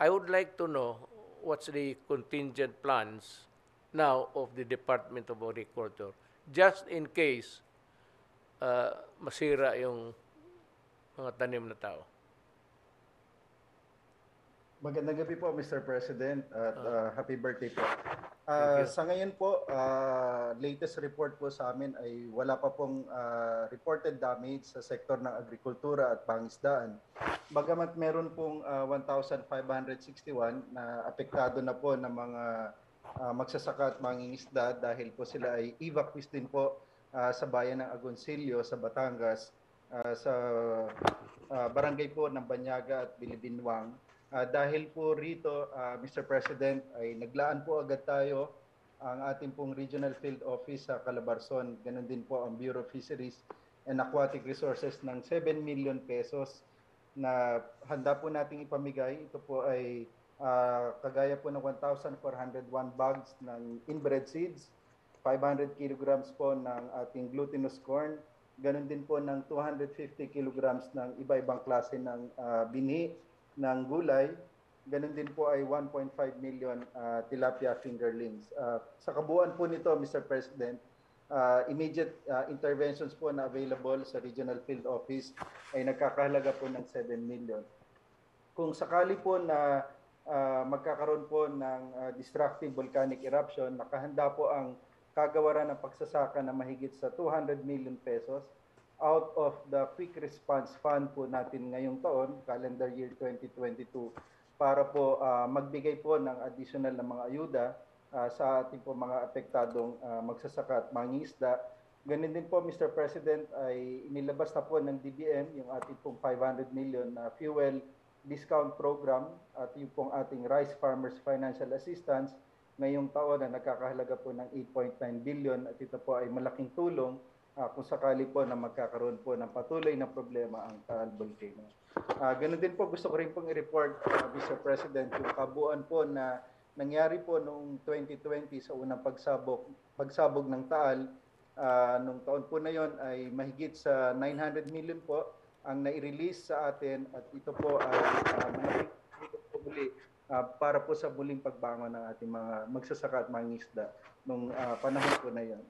I would like to know what's the contingent plans now of the Department of Agriculture, just in case masira yung mga tanim na tao. Magandang gabi po, Mr. President, at happy birthday po. Sa ngayon po, latest report po sa amin ay wala pa pong reported damage sa sektor ng agrikultura at pangisdaan. Bagamat meron pong 1,561 na apektado na po ng mga magsasaka at mangingisda dahil po sila ay evacuees din po sa bayan ng Agoncillo sa Batangas, sa barangay po ng Banyaga at Bilibinwang. Dahil po rito, Mr. President, ay naglaan po agad tayo ang ating pong Regional Field Office sa Calabarzon. Ganon din po ang Bureau of Fisheries and Aquatic Resources ng 7 million pesos na handa po nating ipamigay. Ito po ay kagaya po ng 1,401 bags ng inbred seeds, 500 kilograms po ng ating glutinous corn, ganon din po ng 250 kilograms ng iba-ibang klase ng binhi ng gulay, ganun din po ay 1.5 million tilapia fingerlings. Sa kabuuan po nito, Mr. President, immediate interventions po na available sa Regional Field Office ay nagkakahalaga po ng 7 million. Kung sakali po na magkakaroon po ng destructive volcanic eruption, nakahanda po ang kagawaran ng pagsasaka na mahigit sa 200 million pesos out of the Quick Response Fund po natin ngayong taon, calendar year 2022, para po magbigay po ng additional na mga ayuda sa ating po mga apektadong magsasaka at mangingisda. Ganun din po, Mr. President, ay inilabas na po ng DBM yung ating pong 500 million na fuel discount program at yung pong ating Rice Farmers Financial Assistance ngayong taon na nagkakahalaga po ng 8.9 billion at ito po ay malaking tulong kung sakali po na magkakaroon po ng patuloy na problema ang Taal Volcano. Ganun din po gusto ko rin pong i-report, Mr. President, yung kabuuan po na nangyari po noong 2020 sa unang pagsabog ng Taal. Nung taon po na yon ay mahigit sa 900 million po ang nai-release sa atin at ito po ay para po sa muling pagbangon ng ating mga magsasaka at mangingisda nung panahon po na yon.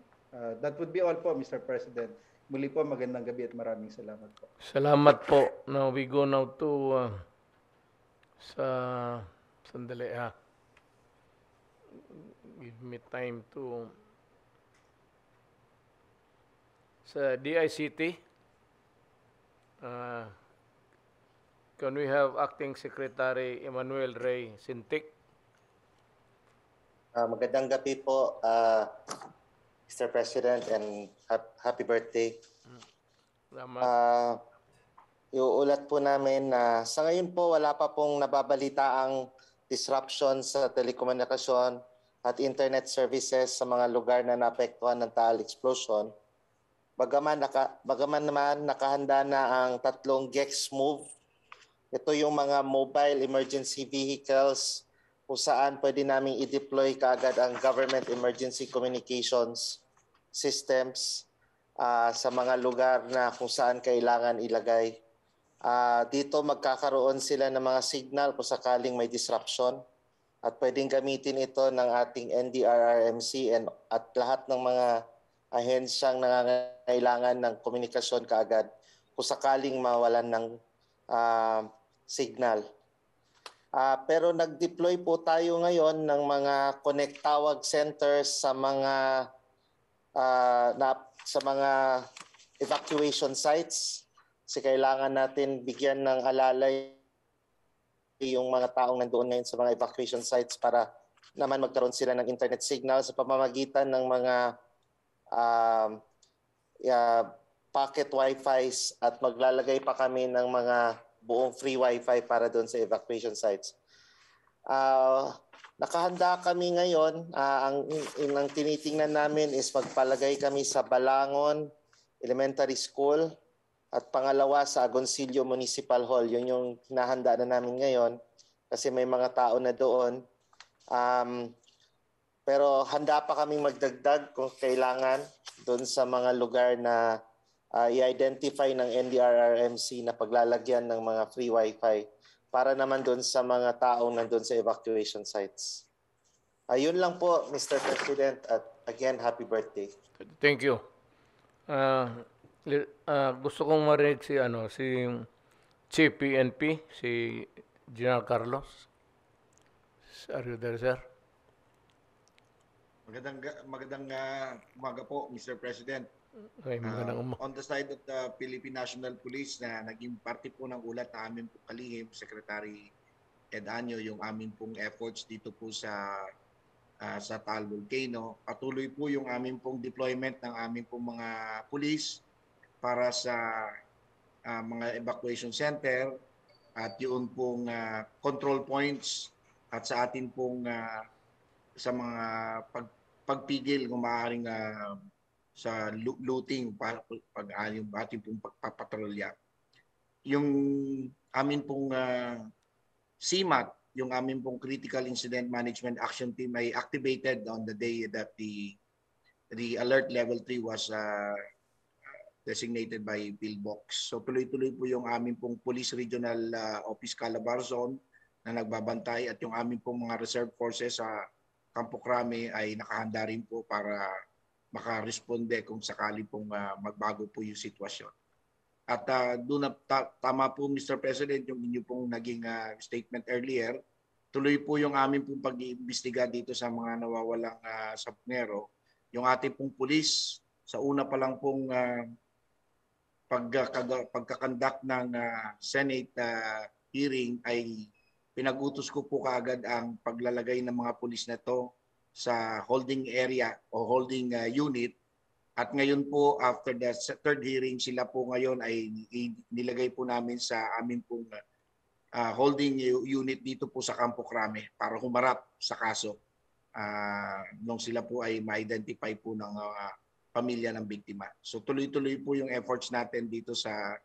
That would be all po, Mr. President. Muli po, magandang gabi at maraming salamat po. Salamat po. Now we go now to sandali ha. Give me time to sa DICT. Can we have Acting Secretary Emmanuel Ray Sintik? Magandang gabi po, Mr. President, and happy birthday. Iuulat po namin na sa ngayon po wala pa pong nababalita ang disruption sa telekomunikasyon at internet services sa mga lugar na naapektuhan ng Taal explosion. Bagaman naman nakahanda na ang 3 GEX Move. Ito yung mga mobile emergency vehicles kung saan pwede namin i-deploy kaagad ang government emergency communications systems sa mga lugar na kung saan kailangan ilagay. Dito magkakaroon sila ng mga signal kung sakaling may disruption at pwedeng gamitin ito ng ating NDRRMC at lahat ng mga ahensyang nangangailangan ng komunikasyon kaagad kung sakaling mawalan ng signal. Pero nag-deploy po tayo ngayon ng mga connect-tawag centers sa mga evacuation sites. Kasi kailangan natin bigyan ng alalay yung mga taong nandoon ngayon sa mga evacuation sites para naman magkaroon sila ng internet signal sa pamamagitan ng mga pocket Wi-Fi at maglalagay pa kami ng mga buong free Wi-Fi para doon sa evacuation sites. Nakahanda kami ngayon. Ang tinitingnan namin is magpalagay kami sa Balangon Elementary School at pangalawa sa Agoncillo Municipal Hall. Yun yung hinahanda na namin ngayon kasi may mga tao na doon. Pero handa pa kaming magdagdag kung kailangan doon sa mga lugar na i-identify ng NDRRMC na paglalagyan ng mga free Wi-Fi para naman doon sa mga taong nandun sa evacuation sites. Ayun lang po, Mr. President, at again, happy birthday. Thank you. Gusto kong marinig si Chief PNP, si General Carlos. Are you there, sir? Magandang umaga po, Mr. President. Okay, on the side of the Philippine National Police na naging parte po ng ulat na amin po kalihim, Secretary Ed Año, yung amin pong efforts dito po sa Taal Volcano. Patuloy po yung amin pong deployment ng amin pong mga police para sa mga evacuation center at yung pong control points at sa atin pong sa mga pagpigil kung maaaring sa looting pag yung ating pong pagpapatrolya. Yung amin pong CMAT, yung amin pong Critical Incident Management Action Team ay activated on the day that the alert level 3 was designated by PhilBox. So tuloy-tuloy po yung amin pong Police Regional Office Calabar Zone na nagbabantay at yung amin pong mga reserve forces sa Campo Crame ay nakahanda rin po para makaresponde kung sakali pong magbago po yung sitwasyon. At doon tama po, Mr. President, yung inyo pong naging statement earlier tuloy po yung aming pong pag-iimbestiga dito sa mga nawawalang sabungero. Yung ating pong pulis, sa una pa lang pong pagkakandak ng Senate hearing ay pinag-utos ko po kaagad ang paglalagay ng mga pulis na to sa holding area o holding unit. At ngayon po, after the third hearing, sila po ngayon ay nilagay po namin sa amin pong holding unit dito po sa Campo Crame para humarap sa kaso nung sila po ay ma-identify po ng pamilya ng biktima. So tuloy-tuloy po yung efforts natin dito sa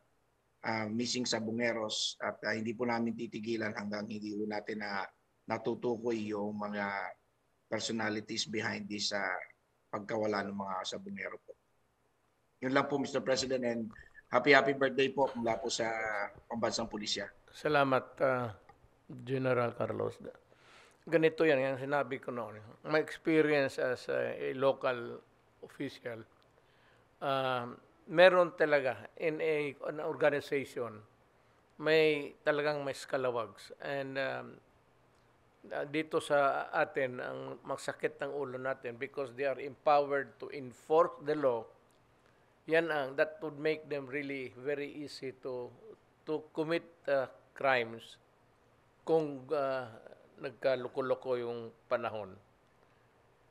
missing sabungeros at hindi po namin titigilan hanggang hindi po natin natutukoy yung mga personalities behind this pagkawala ng mga sabungero po. Yun lang po, Mr. President, and happy birthday po mula po sa Pambansang Pulisya. Salamat, General Carlos. Ganito yan, yung sinabi ko noon. My experience as a local official, meron talaga in an organization, may talagang may scalawags. And dito sa atin, ang magsakit ng ulo natin because they are empowered to enforce the law, that would make them really very easy to commit crimes kung nagkaluko-loko yung panahon.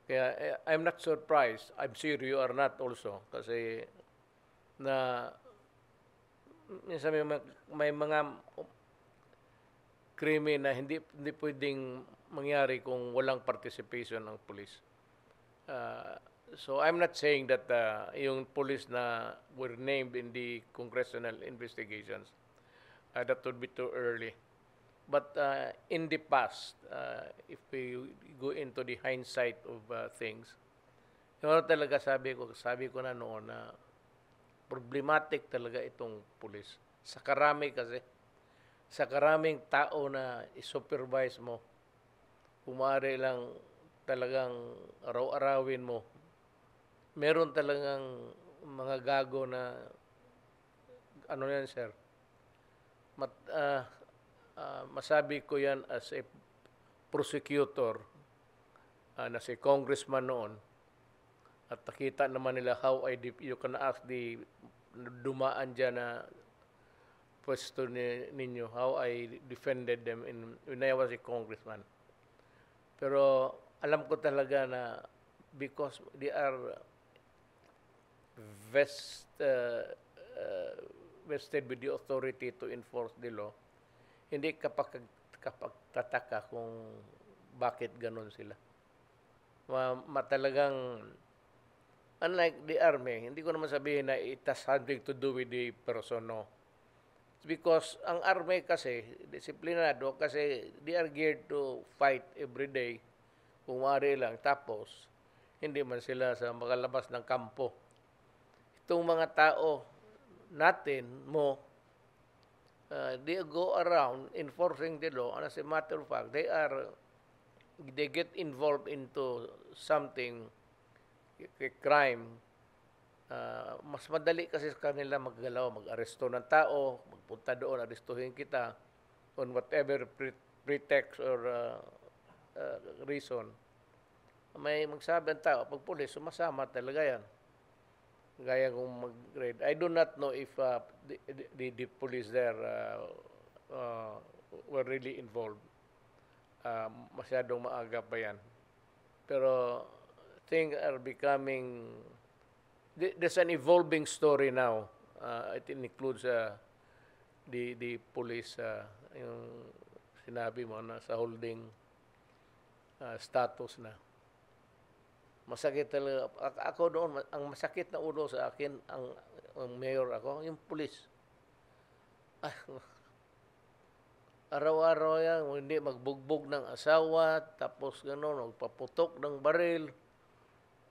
Kaya I'm not surprised. I'm sure you are not also kasi na minsan may mga krimen na hindi pwedeng mangyari kung walang participation ng police. So I'm not saying that yung police na were named in the congressional investigations, that would be too early. But in the past, if we go into the hindsight of things, yung talaga sabi ko na noon na problematic talaga itong police. Sa karami kasi, sa karaming tao na i-supervise mo, kumari lang talagang araw-arawin mo, meron talagang mga gago na, ano yan sir, masabi ko yan as a prosecutor na si congressman noon at nakita naman nila how you can ask the dumaan dyan na pwesto ninyo, how I defended them when I was a congressman. Pero alam ko talaga na because they are vested with the authority to enforce the law, hindi kapag tataka kung bakit ganun sila. Matalagang, unlike the army, hindi ko naman sabihin na it has something to do with the person, no. Because ang army kasi, disiplinado, kasi they are geared to fight every day, kung maaari lang. Tapos, hindi man sila sa makalabas ng kampo. Itong mga tao natin they go around enforcing the law, and as a matter of fact, they get involved into something, a crime. Mas madali kasi sa kanila maggalaw, mag-aresto ng tao, magpunta doon, arestuhin kita on whatever pretext or reason. May magsabi ang tao, pag pulis, sumasama talaga yan. Gaya kung mag-raid. I do not know if the police there were really involved. Masyadong maaga pa yan. Pero things are becoming, there's an evolving story now. It includes the police, yung sinabi mo na sa holding status na. Masakit talaga. Ako doon, ang masakit na ulo sa akin, ang mayor ako, yung pulis. Araw-araw yan, hindi magbugbog ng asawa, tapos gano'n, magpaputok ng baril.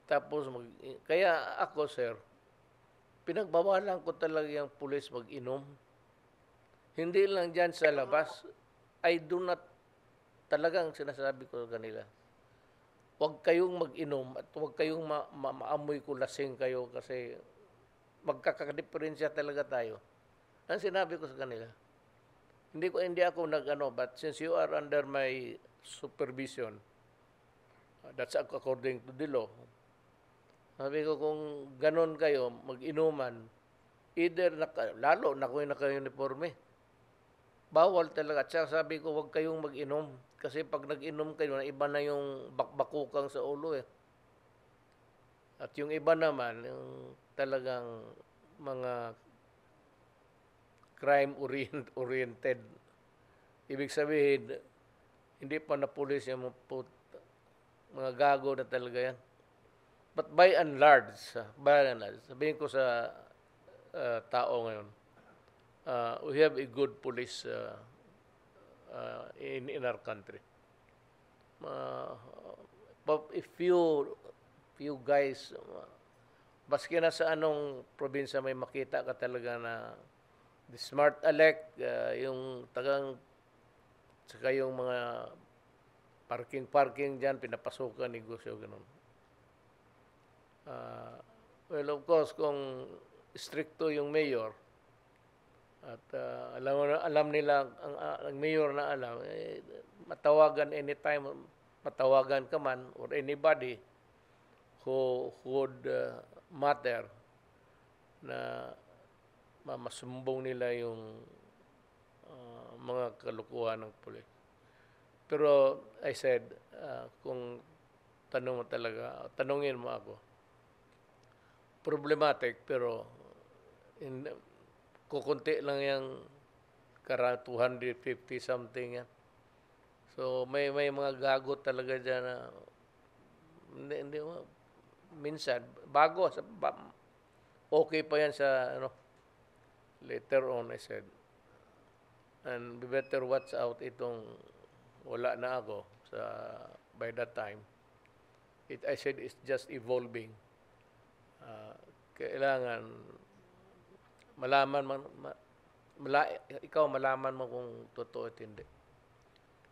Tapos, kaya ako, sir, pinagbawalan ko talaga yung pulis mag-inom. Hindi lang dyan sa labas. I do not, talagang sinasabi ko kanila. Huwag kayong mag-inom at huwag kayong maamoy kung lasing kayo kasi magkakadiferensya talaga tayo. Ang sinabi ko sa kanila, hindi ako nag-ano, but since you are under my supervision. That's according to the law. Sabi ko, kung ganon kayo, mag-inuman, either, lalo na kung naka-uniforme, bawal talaga. At saka sabi ko, huwag kayong mag-inom. Kasi pag nag-inom kayo, iba na yung bakbakukang sa ulo eh. At yung iba naman, yung talagang mga crime-oriented. Ibig sabihin, hindi pa na pulis yung mga gago na talaga yan. But by and large, sabihin ko sa tao ngayon, we have a good police in our country. But if you guys, baski na sa anong probinsya may makita ka talaga na the smart elect, yung tagang, saka yung mga parking dyan, pinapasukan, negosyo, ganun. Well, of course, kung stricto yung mayor, at alam nila, ang mayor na alam, matawagan anytime, matawagan ka man, or anybody who would matter na masumbong nila yung mga kalukuhan ng pulis. Pero I said, kung tanungin mo ako, problematic, pero kukunti lang yung 250 something yan. So may mga gago talaga dyan na hindi minsan bago okay pa yan sa later on. I said, and we better watch out itong wala na ako by that time. I said it's just evolving. Kailangan ikaw malaman mo kung totoo at hindi.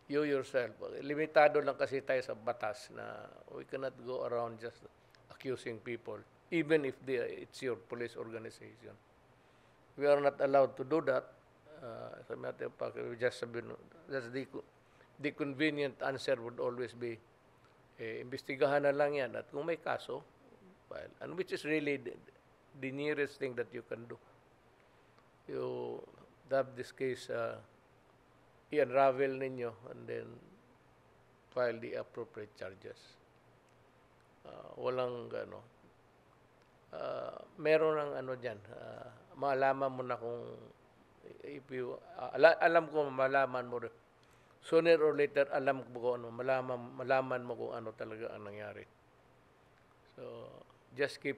You yourself. Limitado lang kasi tayo sa batas na we cannot go around just accusing people, even if it's your police organization. We are not allowed to do that. As a matter of fact, just the convenient answer would always be, imbestigahan na lang yan. At kung may kaso, file. And which is really the nearest thing that you can do. You have this case, i-unravel ninyo, and then file the appropriate charges. Walang meron ng dyan. Malaman mo na kung alam ko malaman mo rin. Sooner or later, alam ko kung malaman mo kung ano talaga ang nangyari. So, just keep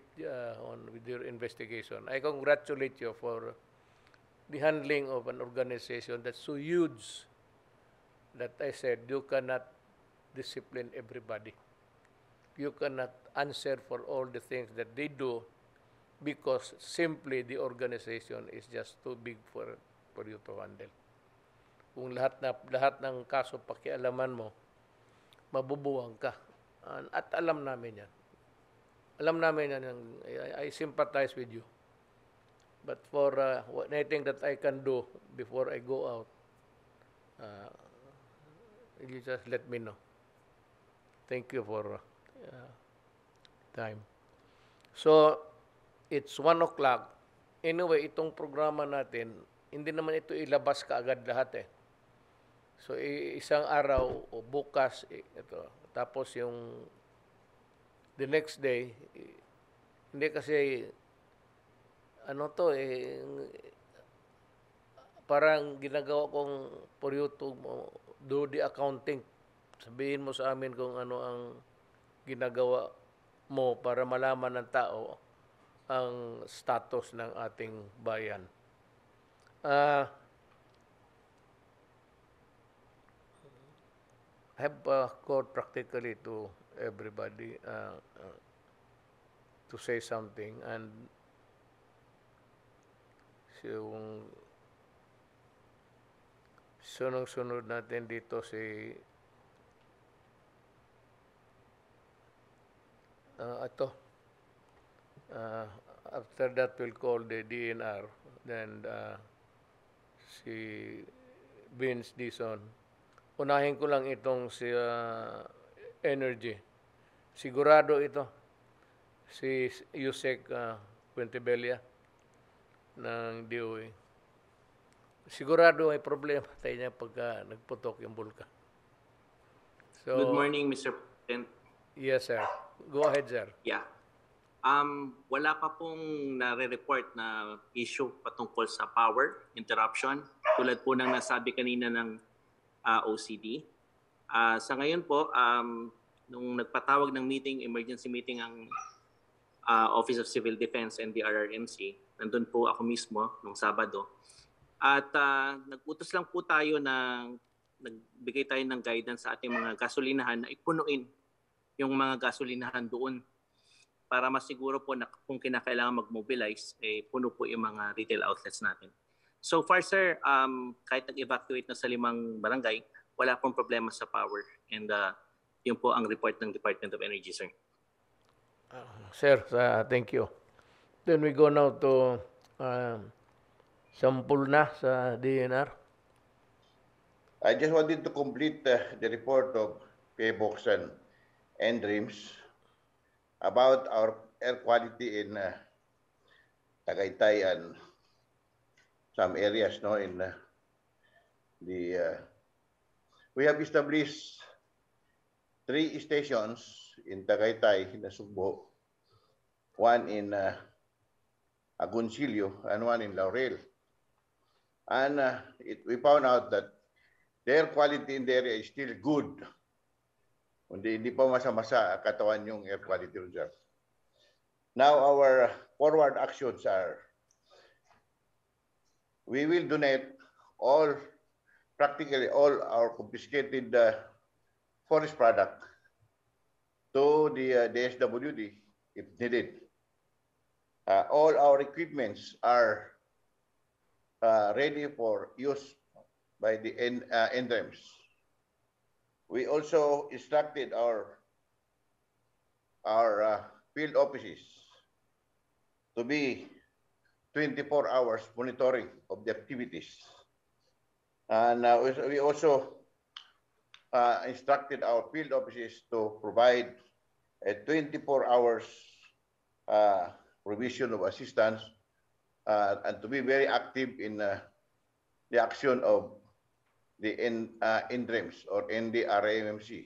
on with your investigation. I congratulate you for the handling of an organization that's so huge that I said you cannot discipline everybody. You cannot answer for all the things that they do because simply the organization is just too big for you to handle. Kung lahat ng kaso pakialaman mo, mabubuwang ka. At alam namin yan. Alam namin yan. I sympathize with you. But for anything that I can do before I go out, you just let me know. Thank you for time. So, it's 1 o'clock. Anyway, itong programa natin, hindi naman ito ilabas kaagad lahat eh. So, isang araw o bukas, ito. Tapos yung the next day, hindi kasi parang ginagawa kong for you to do the accounting. Sabihin mo sa amin kung ano ang ginagawa mo para malaman ng tao ang status ng ating bayan. I have called practically to everybody to say something, and yung sunod natin dito si after that we'll call the DNR, then si Vince Dison, Unahin ko lang itong si Energy. Sigurado ito. Si Yusek Puentebella ng DOE. Sigurado may problema tayo niya pagka nagputok yung bulkan. So, Good morning, Mr. President. Yes, sir. Go ahead, sir. Yeah. Wala pa pong nare-report na issue patungkol sa power interruption tulad po ng nasabi kanina ng OCD. Sa ngayon po, nung nagpatawag ng emergency meeting ang Office of Civil Defense and the RRMC, nandun po ako mismo nung Sabado. At nag-utos lang po tayo na nagbigay tayo ng guidance sa ating mga gasolinahan na ipunuin yung mga gasolinahan doon para masiguro po na kung kinakailangan mag-mobilize, puno po yung mga retail outlets natin. So far, sir, kahit nag-evacuate na sa 5 barangay, wala pong problema sa power. And yun po ang report ng Department of Energy, sir. Sir, thank you. Then we go now to sampul na sa DNR. I just wanted to complete the report of PBOX and NDREAMS about our air quality in Tagaytay and some areas, no, in we have established 3 stations in Tagaytay, in Nasugbo, 1 in Agoncillo, and 1 in Laurel. And we found out that the air quality in the area is still good. Hindi pa masa-masa katawan yung air quality reserve. Now our forward actions are, we will donate practically all our confiscated forest product to the DSWD if needed. All our equipments are ready for use by the NDREAMS. We also instructed our field offices to be 24 hours monitoring of the activities. And we also instructed our field offices to provide a 24 hours provision of assistance and to be very active in the action of the NDREAMS or NDRAMC.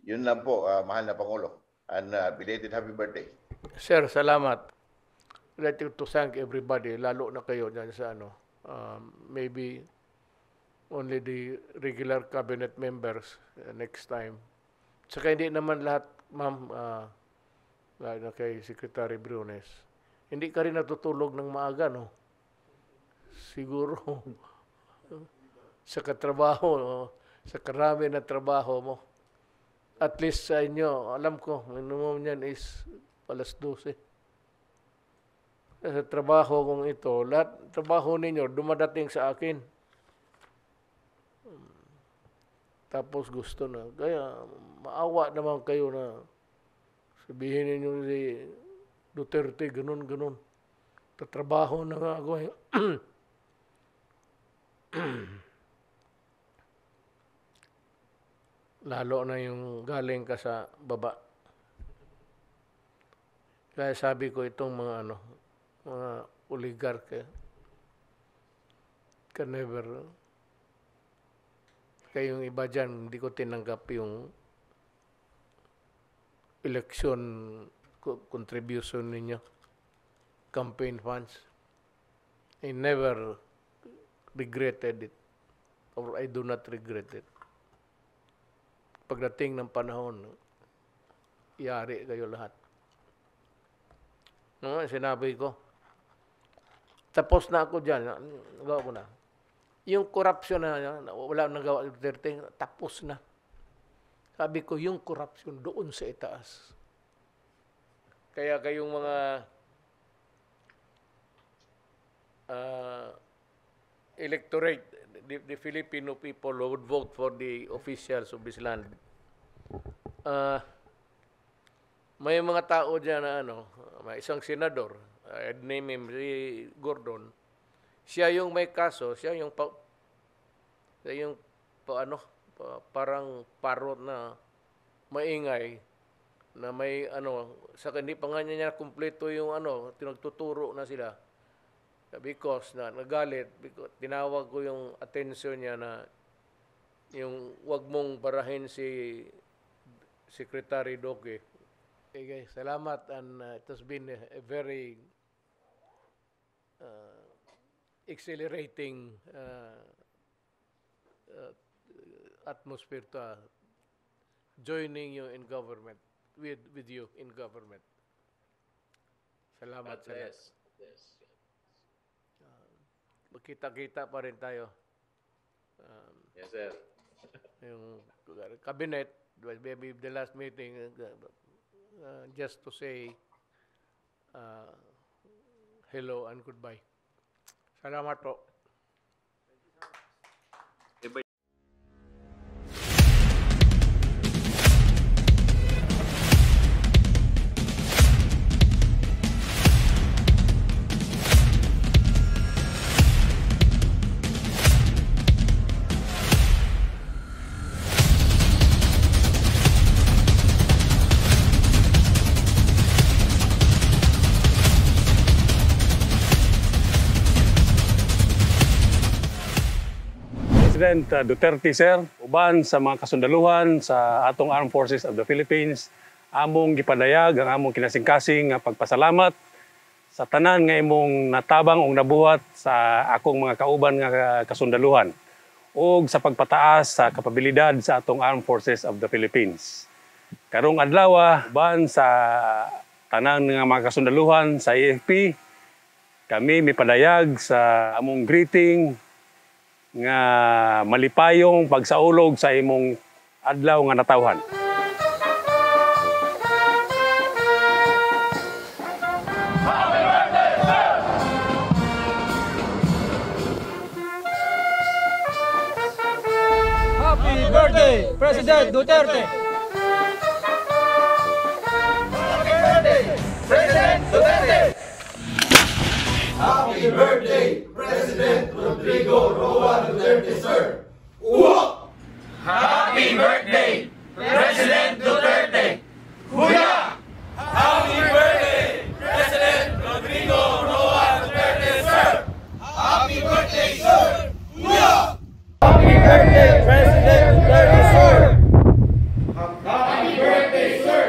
Yun lang po, mahal na Pangulo. And belated happy birthday. Sir, salamat. I'd like to thank everybody, lalo na kayo dyan sa maybe only the regular cabinet members next time. Saka hindi naman lahat, ma'am, na kay Secretary Briones. Hindi ka rin natutulog ng maaga, no? Siguro sa katrabaho, sa karami na trabaho mo. At least sa inyo, alam ko, minimum niyan is 12:00. Sa trabaho kong ito, lahat trabaho ninyo dumadating sa akin. Tapos gusto na. Kaya maawa naman kayo na sabihin ninyo si Duterte, ganun. Tatrabaho na nga ako. Lalo na yung galing ka sa baba. Kaya sabi ko itong mga mga oligarke can never, kayong iba dyan, hindi ko tinanggap yung election contribution ninyo, campaign funds. I never regretted it, or I do not regret it. Pagdating ng panahon, iyari kayo lahat. No, sinabi ko, tapos na ako dyan, nagawa ko na. Yung corruption na wala nagawa ng Duterte, tapos na. Sabi ko, yung corruption doon sa itaas. Kaya kayong mga electorate, the Filipino people who would vote for the officials of this land, may mga tao dyan na may isang senador, I'd name him si Gordon, siya yung may kaso, siya yung parang parot na maingay na may sa hindi pa nga niya kumpleto yung tinagtuturo na sila because nagalit because tinawag ko yung attention niya na yung wag mong barahin si Secretary Duque. Okay, salamat and it has been a very accelerating atmosphere to joining you in government with you in government. Salamat. Magkita-kita pa rin tayo. Yes, sir. Yung cabinet, maybe the last meeting, just to say hello and goodbye. Salamat po. President Duterte, sir, uban sa mga kasundaluhan sa atong Armed Forces of the Philippines, among gipadayag ang among kinasing-kasing nga pagpasalamat sa tanan nga imong natabang ug nabuhat sa akong mga kauban nga kasundaluhan ug sa pagpataas sa kapabilidad sa atong Armed Forces of the Philippines. Karong adlaw, uban sa tanan nga mga kasundaluhan sa AFP, kami mipadayag sa among greeting nga malipayong pagsaulog sa imong adlaw nga natawhan. Happy birthday, President Duterte! Happy birthday, President Duterte! Happy birthday, President Rodrigo Roa Duterte, sir! Uwa! Happy birthday, President Duterte! Huya! Happy birthday, President Rodrigo Roa Duterte, sir! Happy birthday, sir! Huya! Happy birthday, President Duterte, sir! Happy birthday, sir!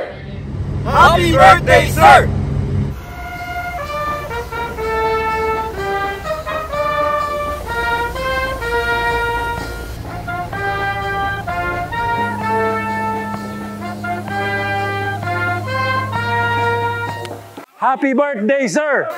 Happy birthday, sir! Happy birthday, sir!